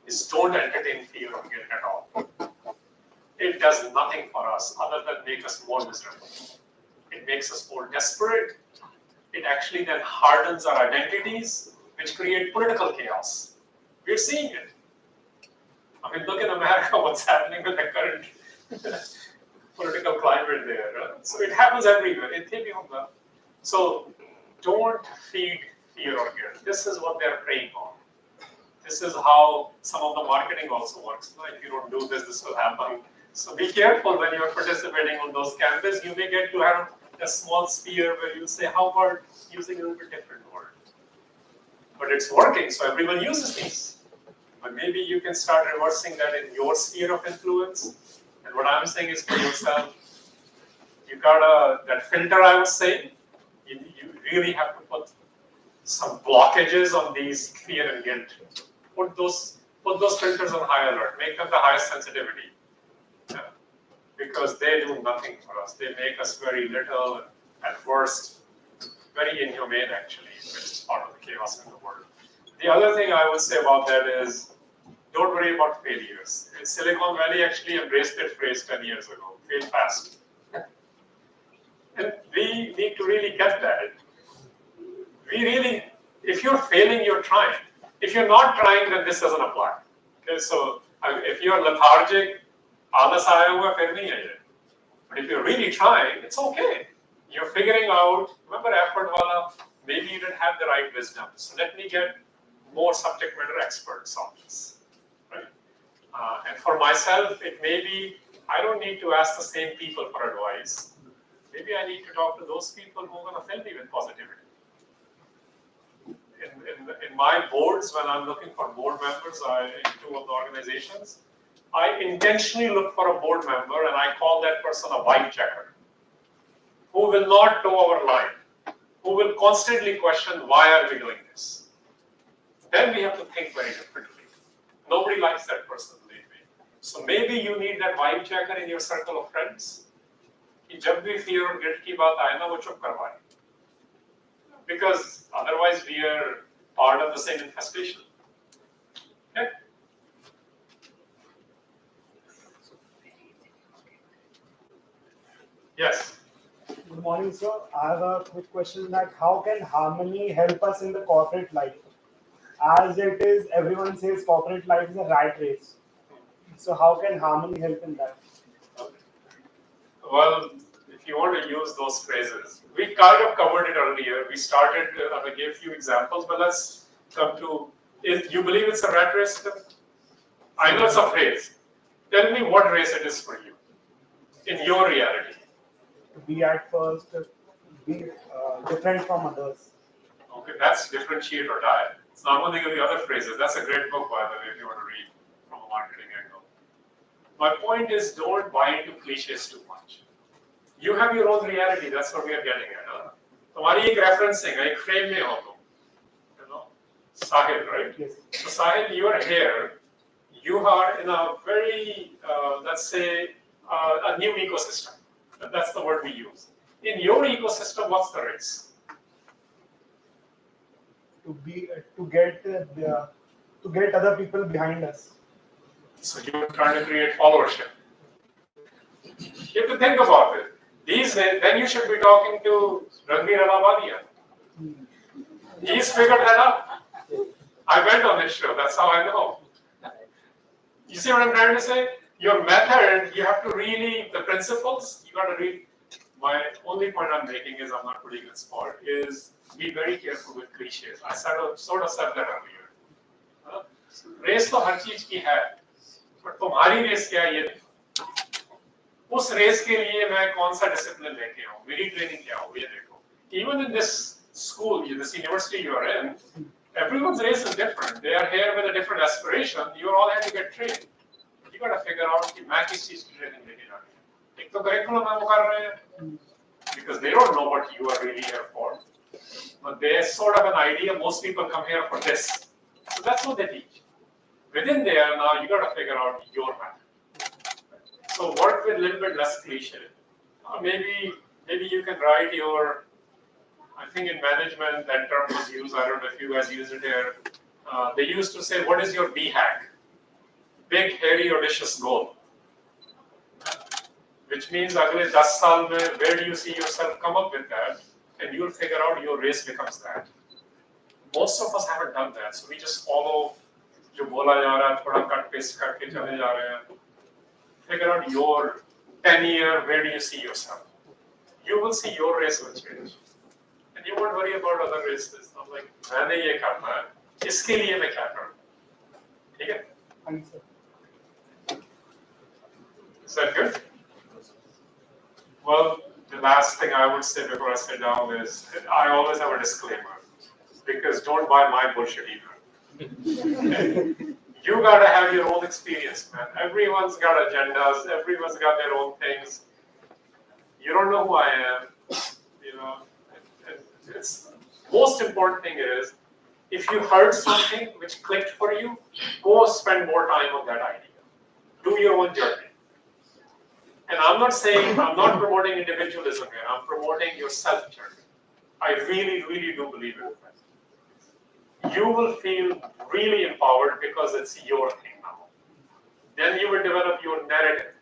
is don't entertain fear or guilt at all. It does nothing for us other than make us more miserable. It makes us more desperate. It actually then hardens our identities, which create political chaos. We're seeing it. I mean, look in America, what's happening with the current political climate there. So it happens everywhere. So don't feed fear or guilt. This is what they're preying on. This is how some of the marketing also works. If you don't do this, this will happen. So be careful when you're participating on those canvas. You may get to have a small sphere where you say, how about using a little bit different word? But it's working, so everyone uses these. But maybe you can start reversing that in your sphere of influence. And what I'm saying is for yourself, you got that filter I was saying, you really have to put some blockages on these fear and guilt. Put those filters on high alert, make them the highest sensitivity. Yeah. Because they do nothing for us. They make us very little, at worst, very inhumane actually, which is part of the chaos in the world. The other thing I would say about that is, don't worry about failures. In Silicon Valley actually embraced that phrase 10 years ago, fail fast. And we need to really get that. If you're failing, you're trying. If you're not trying, then this doesn't apply. Okay, so if you're lethargic, आलस आया हुआ फिर नहीं है ये. But if you're really trying, it's okay. You're figuring out, remember effort wala, maybe you didn't have the right wisdom. So let me get more subject matter experts on this. Right? And for myself, it may be, I don't need to ask the same people for advice. Maybe I need to talk to those people who are going to fill me with positivity. In my boards, when I'm looking for board members in two of the organizations, I intentionally look for a board member and I call that person a vibe checker, who will not toe our line, who will constantly question why are we doing this. Then we have to think very differently. Nobody likes that person, believe me. So maybe you need that vibe checker in your circle of friends. कि जब भी fear और guilt की बात आए ना वो चुप करवाए. Because otherwise we are part of the same infestation. Okay? Yes. Good morning, sir. I have a quick question that how can harmony help us in the corporate life? As it is, everyone says corporate life is a rat race. So how can harmony help in that? Well, if you want to use those phrases, we kind of covered it earlier. We started, I gave a few examples, but let's come to, if you believe it's a rat race, I know it's a phrase. Tell me what race it is for you, in your reality. To be at first, be different from others. Okay, that's differentiate or die. It's not one thing of the other phrases. That's a great book, by the way, if you want to read from a marketing angle. My point is, don't buy into cliches too much. You have your own reality. That's what we are getting at. Huh? तुम्हारी एक referencing, एक frame में हो तुम, you know, Sahil, right? Yes. So Sahil, you are here. You are in a very, let's say, a new ecosystem. That's the word we use. In your ecosystem, what's the race? To get other people behind us. So you're trying to create followership. You have to think about it. These days, then you should be talking to Ranveer Alabadia. He's figured that out. I went on his show, that's how I know. You see what I'm trying to say? Your method, you have to really, the principles, you got to read. My only point I'm making is, I'm not putting it spot, is be very careful with cliches. I sort of said that earlier. Race तो हर चीज की है, but तुम्हारी race क्या है ये देखो. उस रेस के लिए मैं कौन सा डिसिप्लिन लेके आऊँ, मेरी ट्रेनिंग क्या हो ये देखो. Even in this school, this university you are in, everyone's race is different. They are here with a different aspiration. You all have to get trained. You got to figure out कि मैं किस चीज की training लेके जा रही हूँ. एक तो curriculum है वो कर रहे हैं, because they don't know what you are really here for. But they sort of an idea. Most people come here for this, so that's what they teach. Within there, now you got to figure out your method. So work with a little bit less cliche. Maybe you can write your. I think in management that term was used. I don't know if you guys use it here. They used to say, "What is your B hack? Big, hairy, audacious goal." Which means, अगले 10 साल में, where do you see yourself? Come up with that, and you'll figure out your race becomes that. Most of us haven't done that, so we just follow. जो बोला जा रहा है थोड़ा cut paste करके चले जा रहे हैं. Figure out your 10-year, where do you see yourself? You will see your race will change, and you won't worry about other races. I'm like, मैंने ये करना है, इसके लिए मैं क्या करूँ? ठीक है? Thanks, sir. Is that good? Well, the last thing I would say before I sit down is that I always have a disclaimer, because don't buy my bullshit either. You gotta have your own experience, man. Everyone's got agendas, everyone's got their own things. You don't know who I am, you know. It's most important thing is, if you heard something which clicked for you, go spend more time on that idea. Do your own journey. And I'm not promoting individualism here, I'm promoting your self-journey. I really, really do believe in that. You will feel really empowered because it's your thing now. Then you will develop your narrative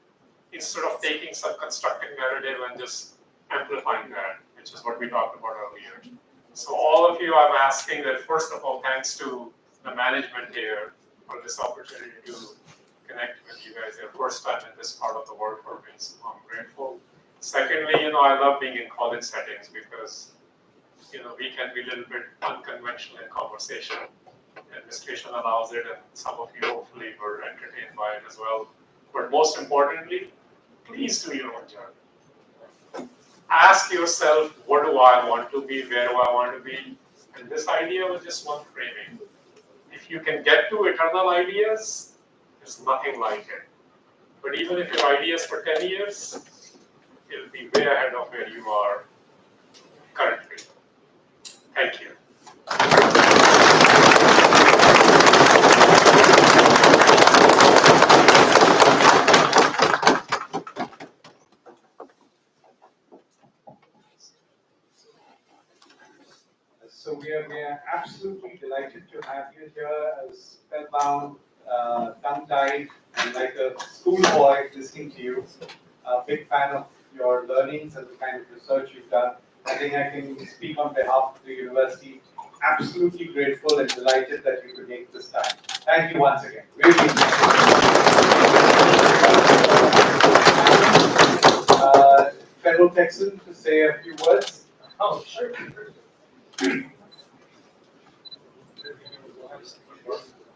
instead of taking some constructed narrative and just amplifying that, which is what we talked about earlier. So all of you, I'm asking that first of all, thanks to the management here for this opportunity to connect with you guys. Your first time in this part of the world for me, so I'm grateful. Secondly, I love being in college settings because, we can be a little bit unconventional in conversation. Administration allows it, and some of you hopefully were entertained by it as well. But most importantly, please do your own journey. Ask yourself, what do I want to be? Where do I want to be? And this idea was just one framing. If you can get to eternal ideas, there's nothing like it. But even if your ideas for 10 years, it'll be way ahead of where you are currently. Thank you. So we are absolutely delighted to have you here as spellbound, tongue-tied, and like a schoolboy listening to you. A big fan of your learnings and the kind of research you've done. I think I can speak on behalf of the university. Absolutely grateful and delighted that you could take this time. Thank you once again. Really. Fellow Texan to say a few words. Oh, sure.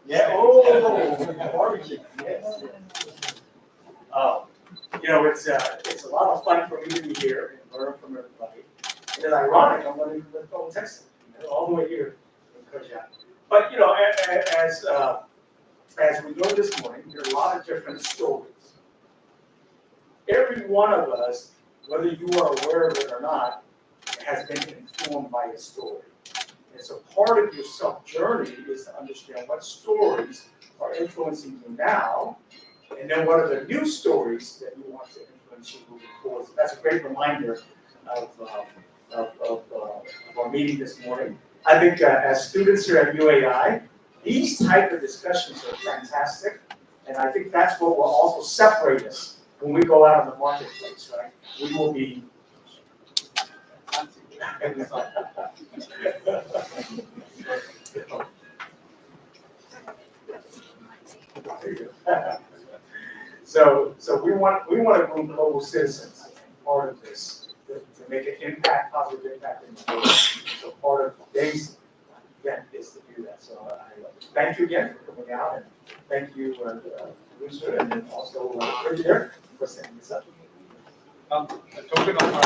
Yeah. Oh, barbecue. Yes. It's a lot of fun for me to be here and learn from everybody. And it's ironic, I'm learning from the fellow Texan, all the way here in Kojak. But as we learned this morning, there are a lot of different stories. Every one of us, whether you are aware of it or not, has been informed by a story. And so part of your self-journey is to understand what stories are influencing you now, and then what are the new stories that you want to influence you moving forward. So that's a great reminder of our meeting this morning. I think as students here at UAI, these type of discussions are fantastic, and I think that's what will also separate us when we go out in the marketplace, right? We will be So we want to groom global citizens, part of this, to make an impact, positive impact in the world. So part of today's event is to do that. So I thank you again for coming out, and thank you, Rooster, and then also Harinder for setting this up. A token of our